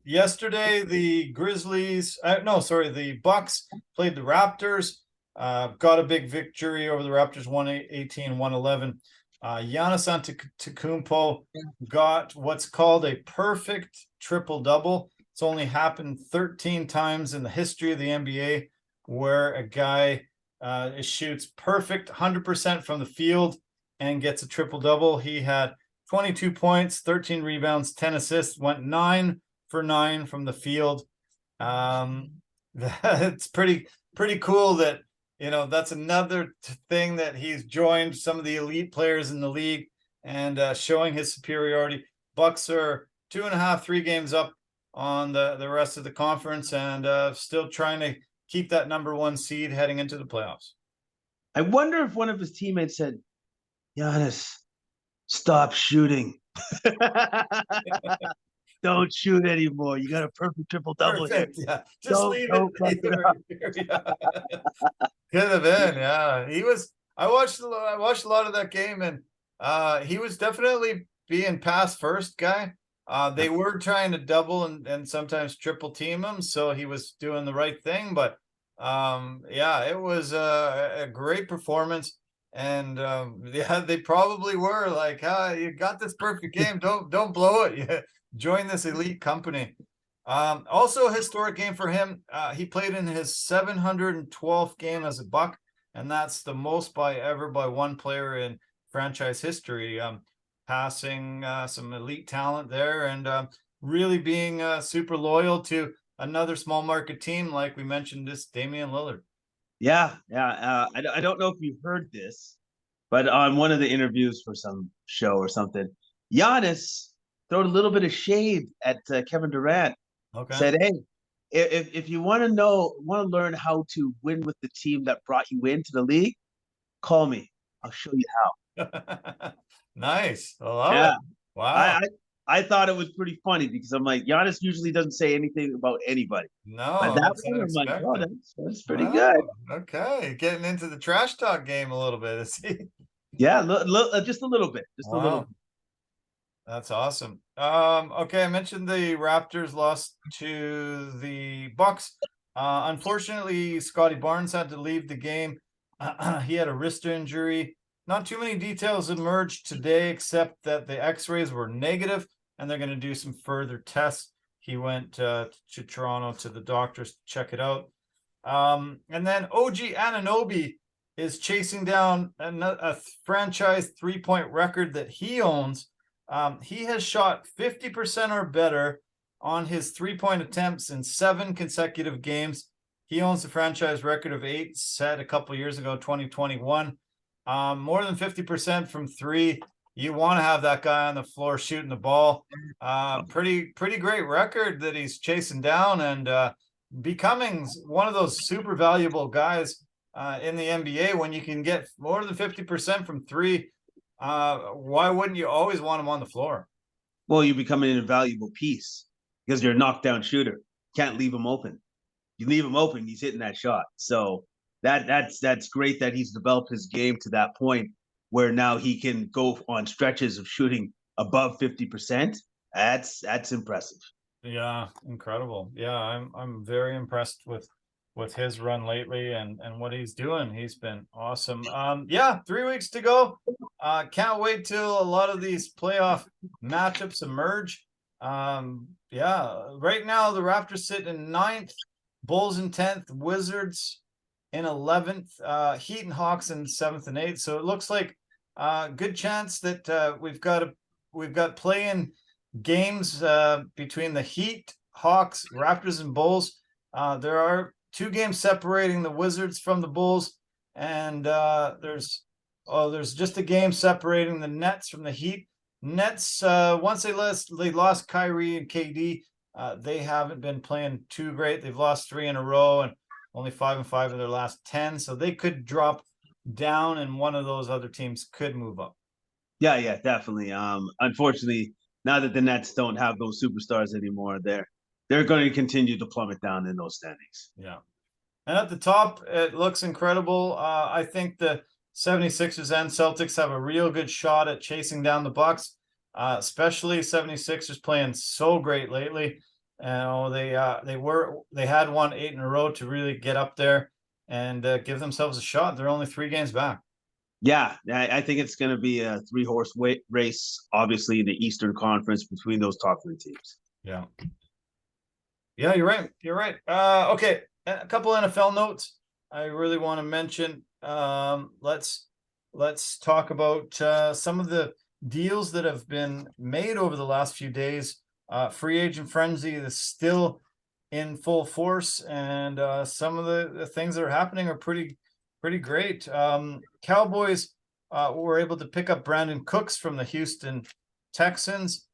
Yesterday, the the Bucks played the Raptors. Got a big victory over the Raptors, 118-111. Giannis Antetokounmpo got what's called a perfect triple-double. It's only happened 13 times in the history of the NBA where a guy shoots perfect 100% from the field and gets a triple-double. He had 22 points, 13 rebounds, 10 assists, went 9 for 9 from the field. That's pretty cool that, that's another thing that he's joined some of the elite players in the league and showing his superiority. Bucks are 2.5, 3 games up on the rest of the conference and still trying to keep that number 1 seed heading into the playoffs. I wonder if one of his teammates said, Giannis, stop shooting. Don't shoot anymore. You got a perfect triple-double here. Yeah. Just leave it. Yeah. Could have been, yeah. I watched a lot of that game and he was definitely being pass first guy. They were trying to double and sometimes triple team him, so he was doing the right thing. But it was a great performance. And they probably were like, you got this perfect game. Don't blow it. You join this elite company. Also a historic game for him. He played in his 712th game as a Buck, and that's the most by one player in franchise history, passing some elite talent there and really being super loyal to another small market team, like we mentioned, this Damian Lillard. Yeah. I don't know if you've heard this, but on one of the interviews for some show or something, Giannis threw a little bit of shade at Kevin Durant. Okay. Said, hey, if you want to learn how to win with the team that brought you into the league, call me. I'll show you how. Nice. I love it. Wow. I thought it was pretty funny because I'm like, Giannis usually doesn't say anything about anybody. No, but that one, I'm like, oh, that's pretty good. Okay, getting into the trash talk game a little bit, is he? Yeah, just a little bit. Just a little bit. That's awesome. Okay, I mentioned the Raptors lost to the Bucks. Unfortunately, Scotty Barnes had to leave the game. He had a wrist injury. Not too many details emerged today, except that the x-rays were negative, and they're going to do some further tests. He went to Toronto to the doctors to check it out. And then OG Anunoby is chasing down a franchise 3-point record that he owns. He has shot 50% or better on his 3-point attempts in 7 consecutive games. He owns the franchise record of 8 set a couple years ago, 2021. More than 50% from 3. You want to have that guy on the floor shooting the ball. Pretty great record that he's chasing down and becoming one of those super valuable guys in the NBA. When you can get more than 50% from 3, why wouldn't you always want him on the floor? Well, you become an invaluable piece because you're a knockdown shooter. Can't leave him open. You leave him open, he's hitting that shot. So that's great that he's developed his game to that point. where now he can go on stretches of shooting above 50%. That's impressive. Yeah, incredible. Yeah, I'm very impressed with his run lately and what he's doing. He's been awesome. Yeah, 3 weeks to go. Can't wait till a lot of these playoff matchups emerge. Yeah, right now the Raptors sit in 9th, Bulls in 10th, Wizards in 11th, Heat and Hawks in 7th and 8th. So it looks like good chance that we've got play-in games between the Heat, Hawks, Raptors, and Bulls. There are 2 games separating the Wizards from the Bulls, and there's just a game separating the Nets from the Heat. Nets, once they lost Kyrie and KD, they haven't been playing too great. They've lost 3 in a row and only 5-5 of their last 10, so they could drop down, and one of those other teams could move up. Yeah, definitely. Unfortunately, now that the Nets don't have those superstars anymore, they're going to continue to plummet down in those standings. Yeah. And at the top, it looks incredible. I think the 76ers and Celtics have a real good shot at chasing down the Bucks, especially 76ers playing so great lately. And they had won 8 in a row to really get up there and give themselves a shot. They're only 3 games back. Yeah, I think it's going to be a 3-horse race, obviously, in the Eastern Conference between those top 3 teams. Yeah. Yeah, you're right. You're right. Okay, a couple NFL notes I really want to mention. Let's talk about some of the deals that have been made over the last few days. Free agent frenzy is still in full force, and some of the things that are happening are pretty great. Cowboys were able to pick up Brandon Cooks from the Houston Texans.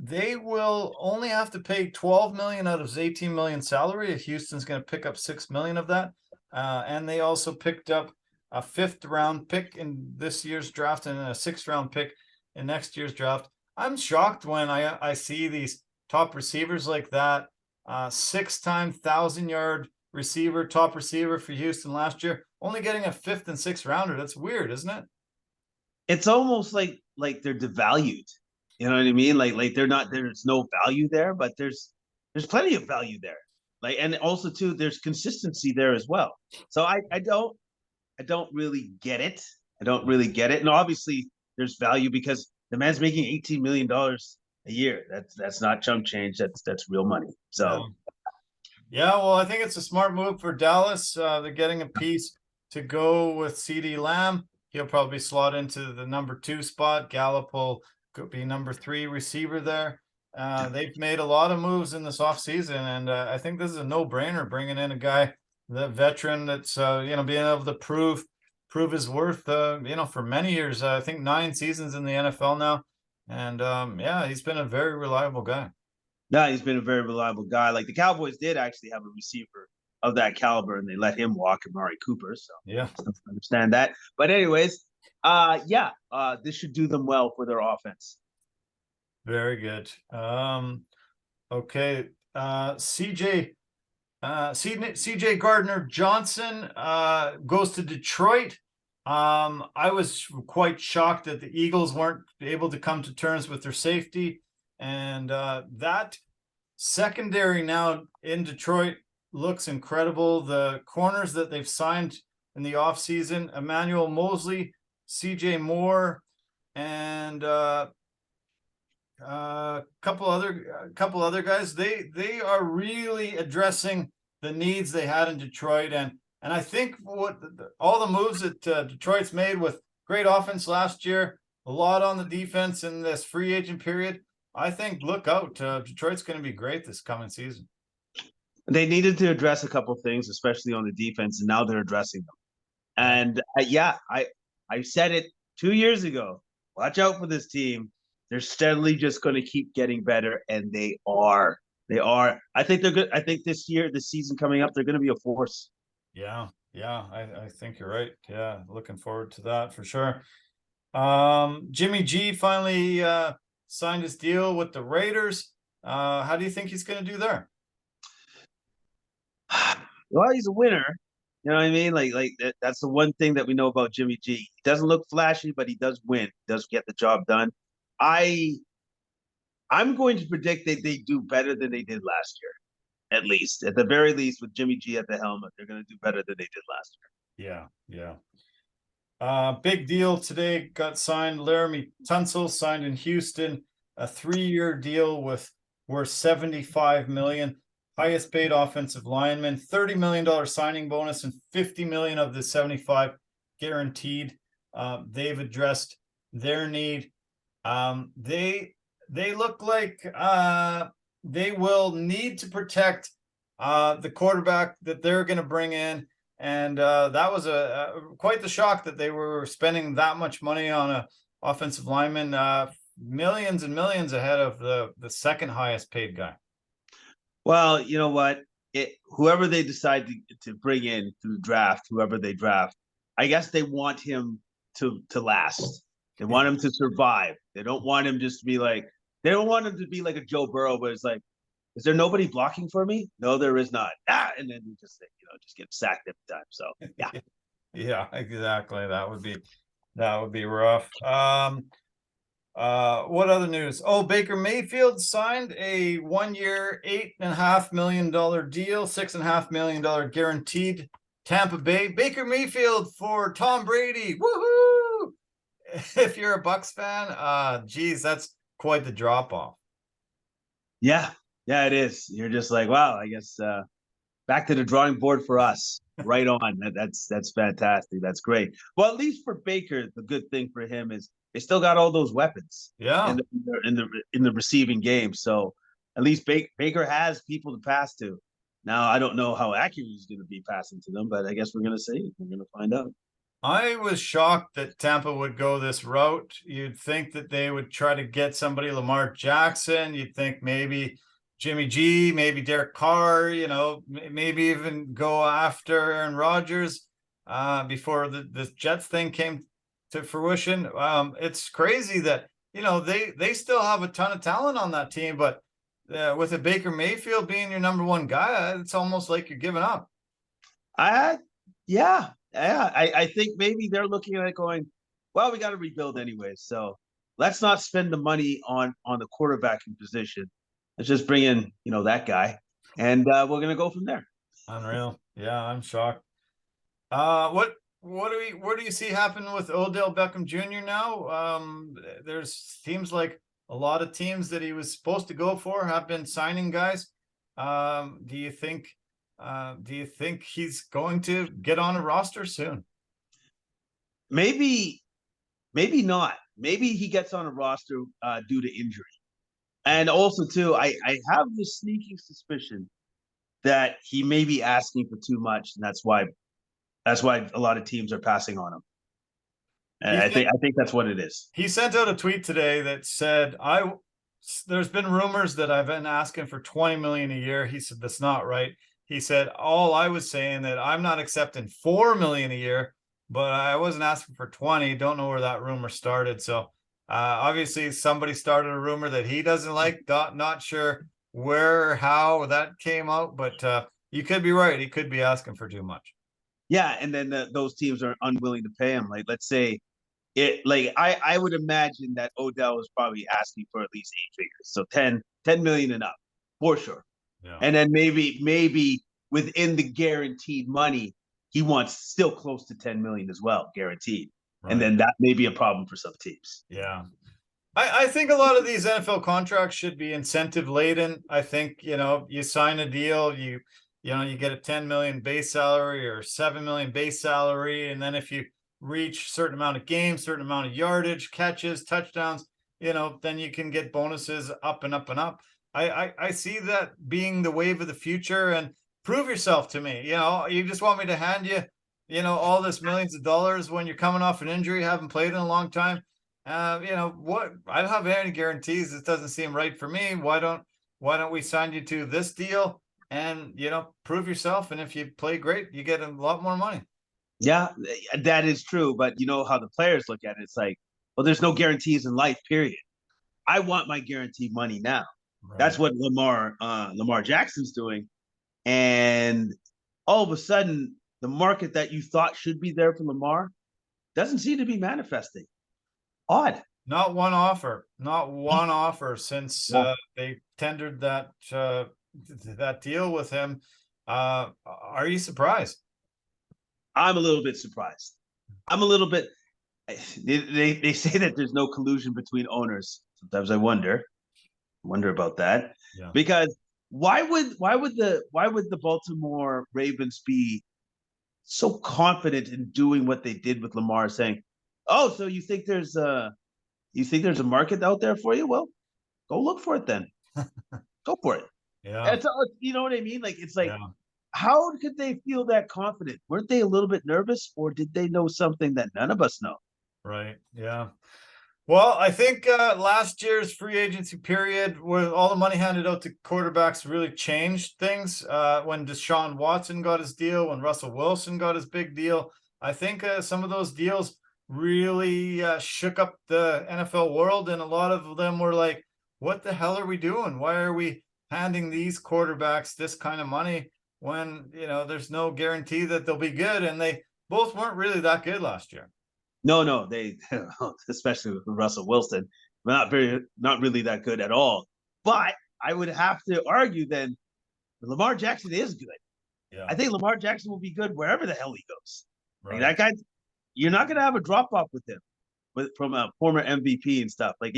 They will only have to pay $12 million out of his $18 million salary. Houston's going to pick up $6 million of that, and they also picked up a 5th-round pick in this year's draft and a 6th-round pick in next year's draft. I'm shocked when I see these top receivers like that. 6-time 1,000-yard receiver, top receiver for Houston last year, only getting a 5th and 6th rounder. That's weird, isn't it? It's almost like they're devalued. You know what I mean? Like they're not, there's no value there, but there's plenty of value there. Like, and also too, there's consistency there as well. So I don't really get it. I don't really get it. And obviously there's value because the man's making $18 million a year. That's not chump change. That's real money. So yeah, well, I think it's a smart move for Dallas. They're getting a piece to go with CeeDee Lamb. He'll probably slot into the number 2 spot. Gallup will be number 3 receiver there. They've made a lot of moves in this offseason, and I think this is a no-brainer bringing in a guy, the veteran that's being able to prove his worth for many years. I think 9 seasons in the NFL now, and yeah, he's been a very reliable guy. Yeah, he's been a very reliable guy. Like the Cowboys did actually have a receiver of that caliber, and they let him walk, Amari Cooper. So yeah, I don't understand that. But anyways, this should do them well for their offense. Very good. Okay. CJ Gardner Johnson goes to Detroit. I was quite shocked that the Eagles weren't able to come to terms with their safety, and that secondary now in Detroit looks incredible. The corners that they've signed in the offseason, Emmanuel Mosley, CJ Moore, and couple other guys. They are really addressing the needs they had in Detroit, and I think all the moves that Detroit's made with great offense last year, a lot on the defense in this free agent period. I think look out, Detroit's going to be great this coming season. They needed to address a couple of things, especially on the defense, and now they're addressing them. And I said it 2 years ago. Watch out for this team. They're steadily just going to keep getting better, and they are. They are. I think they're good. I think this season coming up, they're going to be a force. Yeah, I think you're right. Yeah, looking forward to that for sure. Jimmy G finally signed his deal with the Raiders. How do you think he's going to do there? Well, he's a winner. You know what I mean? That's the one thing that we know about Jimmy G. He doesn't look flashy, but he does win. He does get the job done. I'm going to predict that they do better than they did last year, at least. At the very least, with Jimmy G at the helmet, they're going to do better than they did last year. Yeah. Big deal today got signed. Laramie Tunsil signed in Houston, a 3-year deal worth $75 million. Highest paid offensive lineman, $30 million signing bonus, and $50 million of the 75 guaranteed. They've addressed their need. They look like they will need to protect the quarterback that they're going to bring in. And that was quite the shock that they were spending that much money on a offensive lineman, millions and millions ahead of the second highest paid guy. Well, you know what? Whoever they decide to bring in through draft, whoever they draft, I guess they want him to last. They want him to survive. They don't want him just to be like, they don't want him to be like a Joe Burrow, where it's like, is there nobody blocking for me? No, there is not. And then you just get sacked every time. So yeah. Yeah, exactly. That would be rough. What other news? Oh, Baker Mayfield signed a 1-year, $8.5 million deal, $6.5 million guaranteed. Tampa Bay. Baker Mayfield for Tom Brady. Woohoo! If you're a Bucs fan, geez, that's quite the drop off. Yeah, it is. You're just like, wow, I guess back to the drawing board for us. Right on. That's fantastic. That's great. Well, at least for Baker, the good thing for him is they still got all those weapons. Yeah. In the receiving game. So at least Baker has people to pass to. Now I don't know how accurate he's going to be passing to them, but I guess we're going to see. We're going to find out. I was shocked that Tampa would go this route. You'd think that they would try to get somebody, Lamar Jackson. You'd think maybe Jimmy G, maybe Derek Carr, maybe even go after Aaron Rodgers before the Jets thing came to fruition. It's crazy that, they still have a ton of talent on that team, but with a Baker Mayfield being your number one guy, it's almost like you're giving up. Yeah. I think maybe they're looking at it going, well, we got to rebuild anyway. So let's not spend the money on the quarterbacking position. Let's just bring in, that guy, and we're gonna go from there. Unreal. Yeah, I'm shocked. What do you see happen with Odell Beckham Jr. now? There's seems like a lot of teams that he was supposed to go for have been signing guys. Do you think he's going to get on a roster soon? Maybe not. Maybe he gets on a roster due to injury. And also, too, I have this sneaking suspicion that he may be asking for too much, and that's why a lot of teams are passing on him. I think that's what it is. He sent out a tweet today that said, there's been rumors that I've been asking for $20 million a year. He said, that's not right. He said, all I was saying that I'm not accepting $4 million a year, but I wasn't asking for 20. Don't know where that rumor started. So obviously somebody started a rumor that he doesn't like. Not sure where or how that came out, but you could be right. He could be asking for too much. Yeah, and then those teams are unwilling to pay him. Like, let's say I would imagine that Odell was probably asking for at least 8 figures, so 10 million and up for sure. Yeah. And then maybe within the guaranteed money, he wants still close to 10 million as well, guaranteed. Right. And then that may be a problem for some teams. Yeah. I think a lot of these NFL contracts should be incentive laden. I think, you sign a deal, you get a 10 million base salary or 7 million base salary. And then if you reach a certain amount of games, certain amount of yardage, catches, touchdowns, then you can get bonuses up and up and up. I see that being the wave of the future. And prove yourself to me. You just want me to hand you, all this millions of dollars when you're coming off an injury, haven't played in a long time. What? I don't have any guarantees. This doesn't seem right for me. Why don't we sign you to this deal and, prove yourself? And if you play great, you get a lot more money. Yeah, that is true. But you know how the players look at it. It's like, well, there's no guarantees in life, period. I want my guaranteed money now. Right. That's what Lamar Jackson's doing. And all of a sudden, the market that you thought should be there for Lamar doesn't seem to be manifesting. Odd. Not one offer since they tendered that deal with him. Are you surprised? I'm a little bit surprised. I'm a little bit. They say that there's no collusion between owners. Sometimes I wonder about that, because why would the Baltimore Ravens be so confident in doing what they did with Lamar, saying, "Oh, so you think there's a market out there for you? Well, go look for it then. Go for it." Yeah, you know what I mean? Like, it's like, how could they feel that confident? Weren't they a little bit nervous, or did they know something that none of us know? right. Yeah. Well, I think last year's free agency period, where all the money handed out to quarterbacks, really changed things. When Deshaun Watson got his deal, when Russell Wilson got his big deal, I think some of those deals really shook up the NFL world, and a lot of them were like, "What the hell are we doing? Why are we handing these quarterbacks this kind of money when there's no guarantee that they'll be good?" And they both weren't really that good last year. No, they, especially with Russell Wilson, not really that good at all. But I would have to argue then Lamar Jackson is good. Yeah. I think Lamar Jackson will be good wherever the hell he goes. Right. Like, that guy, you're not going to have a drop off with him, from a former MVP and stuff. Like,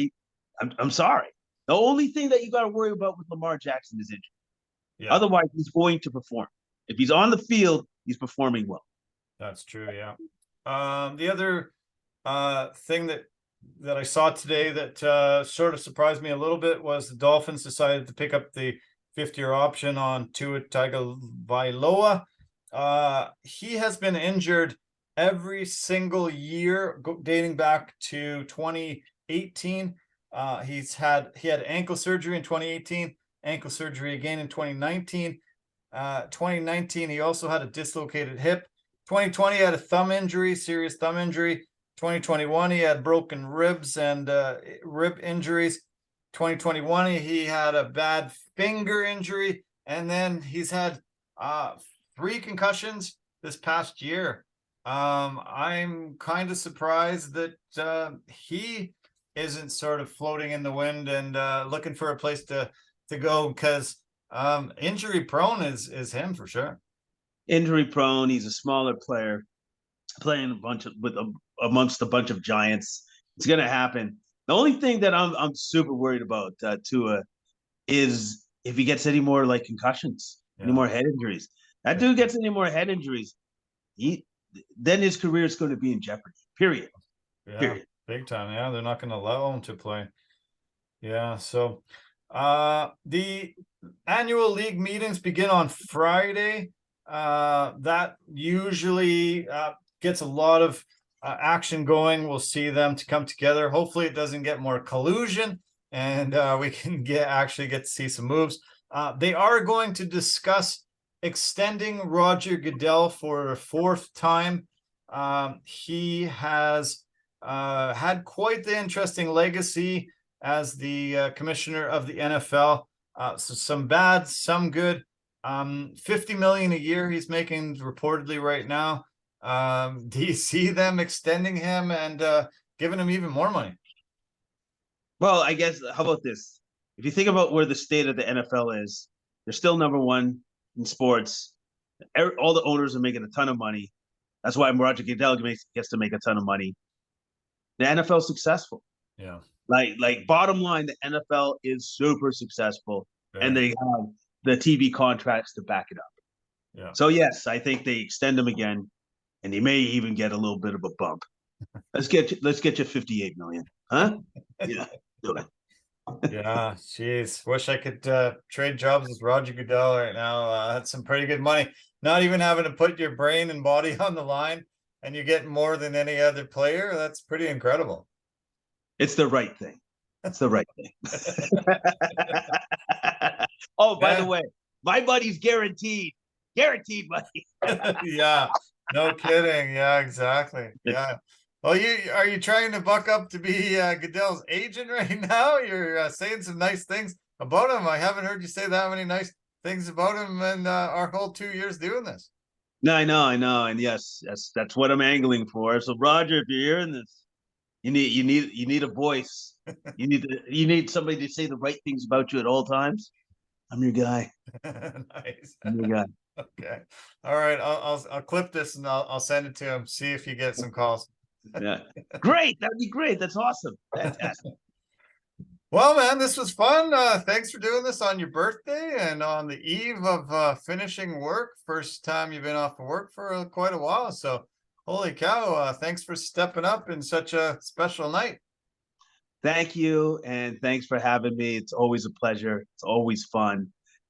I'm sorry. The only thing that you got to worry about with Lamar Jackson is injury. Yeah. Otherwise, he's going to perform. If he's on the field, he's performing well. That's true. Yeah. The other thing that I saw today that sort of surprised me a little bit was the Dolphins decided to pick up the 5th-year option on Tua Tagovailoa. He has been injured every single year dating back to 2018. He had ankle surgery in 2018, ankle surgery again in 2019. 2019, he also had a dislocated hip. 2020, he had a serious thumb injury. 2021, he had broken ribs and rib injuries. 2021, he had a bad finger injury. And then he's had 3 concussions this past year. I'm kind of surprised that he isn't sort of floating in the wind and looking for a place to go, because injury prone is him for sure. Injury prone. He's a smaller player playing amongst a bunch of giants. It's going to happen. The only thing that I'm super worried about Tua is if he gets any more like concussions, any more head injuries. That dude gets any more head injuries, then his career is going to be in jeopardy. Period. Yeah, period. Big time. Yeah, they're not going to allow him to play. Yeah. So the annual league meetings begin on Friday. That usually gets a lot of action going. We'll see them to come together. Hopefully it doesn't get more collusion, and we can actually get to see some moves. They are going to discuss extending Roger Goodell for a 4th time. He has had quite the interesting legacy as the commissioner of the NFL. So some bad, some good. $50 million a year he's making reportedly right now. Do you see them extending him and giving him even more money? Well, I guess, how about this? If you think about where the state of the NFL is, they're still number 1 in sports. All the owners are making a ton of money. That's why Roger Goodell gets to make a ton of money. The NFL is successful. Yeah. Like bottom line, the NFL is super successful, and they have the TV contracts to back it up. Yeah. So yes, I think they extend them again, and they may even get a little bit of a bump. Let's get you $58 million, huh? Yeah, do it. Yeah, jeez. Wish I could trade jobs with Roger Goodell right now. That's some pretty good money. Not even having to put your brain and body on the line, and you get more than any other player. That's pretty incredible. It's the right thing. It's the right thing. Oh, by the way, my buddy's guaranteed. Guaranteed money. Yeah, no kidding. Yeah, exactly. Yeah. Well, are you trying to buck up to be Goodell's agent right now? You're saying some nice things about him. I haven't heard you say that many nice things about him in our whole 2 years doing this. No, I know, and yes, that's what I'm angling for. So, Roger, if you're hearing this, you need a voice. You need somebody to say the right things about you at all times. I'm your guy. Nice. I'm your guy. Okay. All right. I'll clip this and I'll send it to him. See if you get some calls. Yeah, great. That'd be great. That's awesome. Fantastic. Well, man, this was fun. Thanks for doing this on your birthday and on the eve of finishing work. First time you've been off of work for quite a while. So, holy cow! Thanks for stepping up in such a special night. Thank you, and thanks for having me. It's always a pleasure. It's always fun,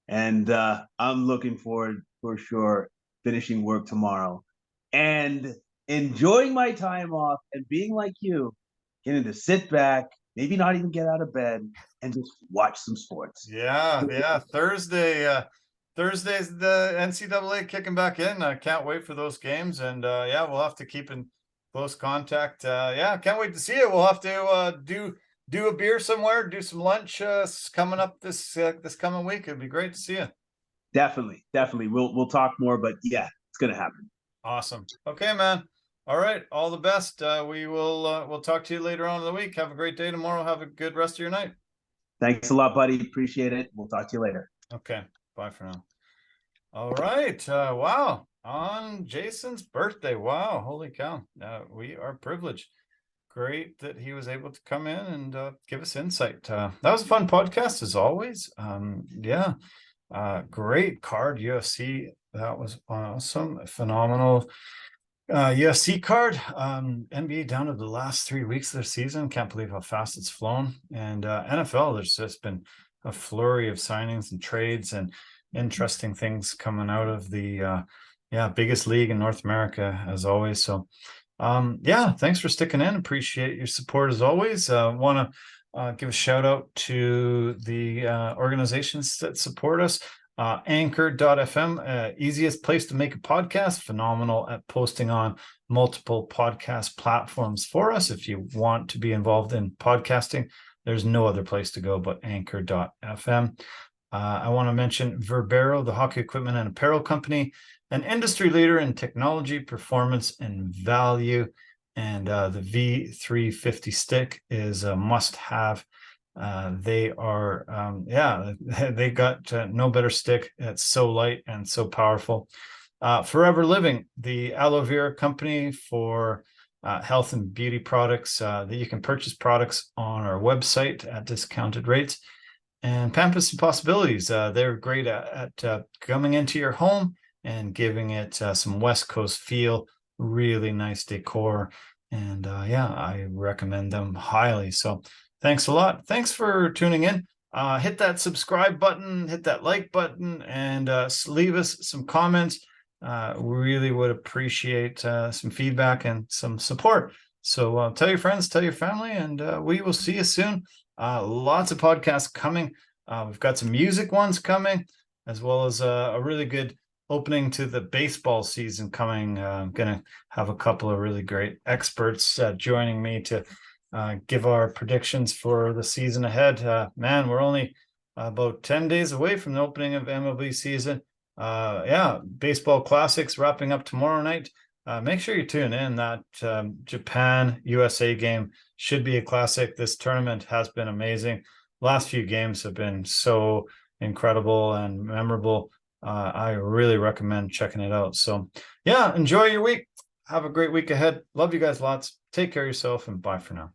and I'm looking forward for sure finishing work tomorrow and enjoying my time off and being like you, getting to sit back, maybe not even get out of bed, and just watch some sports. Yeah. Thursday's the NCAA kicking back in. I can't wait for those games, and yeah, we'll have to keep in close contact. Yeah, can't wait to see it. We'll have to do a beer somewhere, do some lunch coming up this coming week. It'd be great to see you. Definitely. We'll talk more, but yeah, it's gonna happen. Awesome. Okay, man. All right. All the best. We'll talk to you later on in the week. Have a great day tomorrow. Have a good rest of your night. Thanks a lot, buddy. Appreciate it. We'll talk to you later. Okay. Bye for now. All right. Wow. On Jason's birthday. Wow. Holy cow. We are privileged. Great that he was able to come in and give us insight. That was a fun podcast as always. Yeah. Great card UFC. That was awesome. Phenomenal UFC card. NBA down to the last 3 weeks of their season. Can't believe how fast it's flown. And NFL, there's just been a flurry of signings and trades and interesting things coming out of the biggest league in North America as always. So yeah, thanks for sticking in. Appreciate your support as always. Want to give a shout out to the organizations that support us. Anchor.fm, easiest place to make a podcast, phenomenal at posting on multiple podcast platforms for us. If you want to be involved in podcasting, there's no other place to go but Anchor.fm. I want to mention Verbero, the hockey equipment and apparel company, an industry leader in technology, performance, and value. And the V350 stick is a must-have. They are, they got no better stick. It's so light and so powerful. Forever Living, the aloe vera company for health and beauty products that you can purchase products on our website at discounted rates. And Pampas and Possibilities, they're great at coming into your home and giving it some West Coast feel, really nice decor. And yeah, I recommend them highly. So thanks a lot. Thanks for tuning in. Hit that subscribe button, hit that like button, and leave us some comments. We really would appreciate some feedback and some support. So tell your friends, tell your family, and we will see you soon. Lots of podcasts coming. We've got some music ones coming, as well as a really good opening to the baseball season coming. I'm going to have a couple of really great experts joining me to give our predictions for the season ahead. Man, we're only about 10 days away from the opening of MLB season. Yeah, baseball classics wrapping up tomorrow night. Make sure you tune in. That Japan USA game should be a classic. This tournament has been amazing. Last few games have been so incredible and memorable. I really recommend checking it out. So yeah, enjoy your week. Have a great week ahead. Love you guys lots. Take care of yourself and bye for now.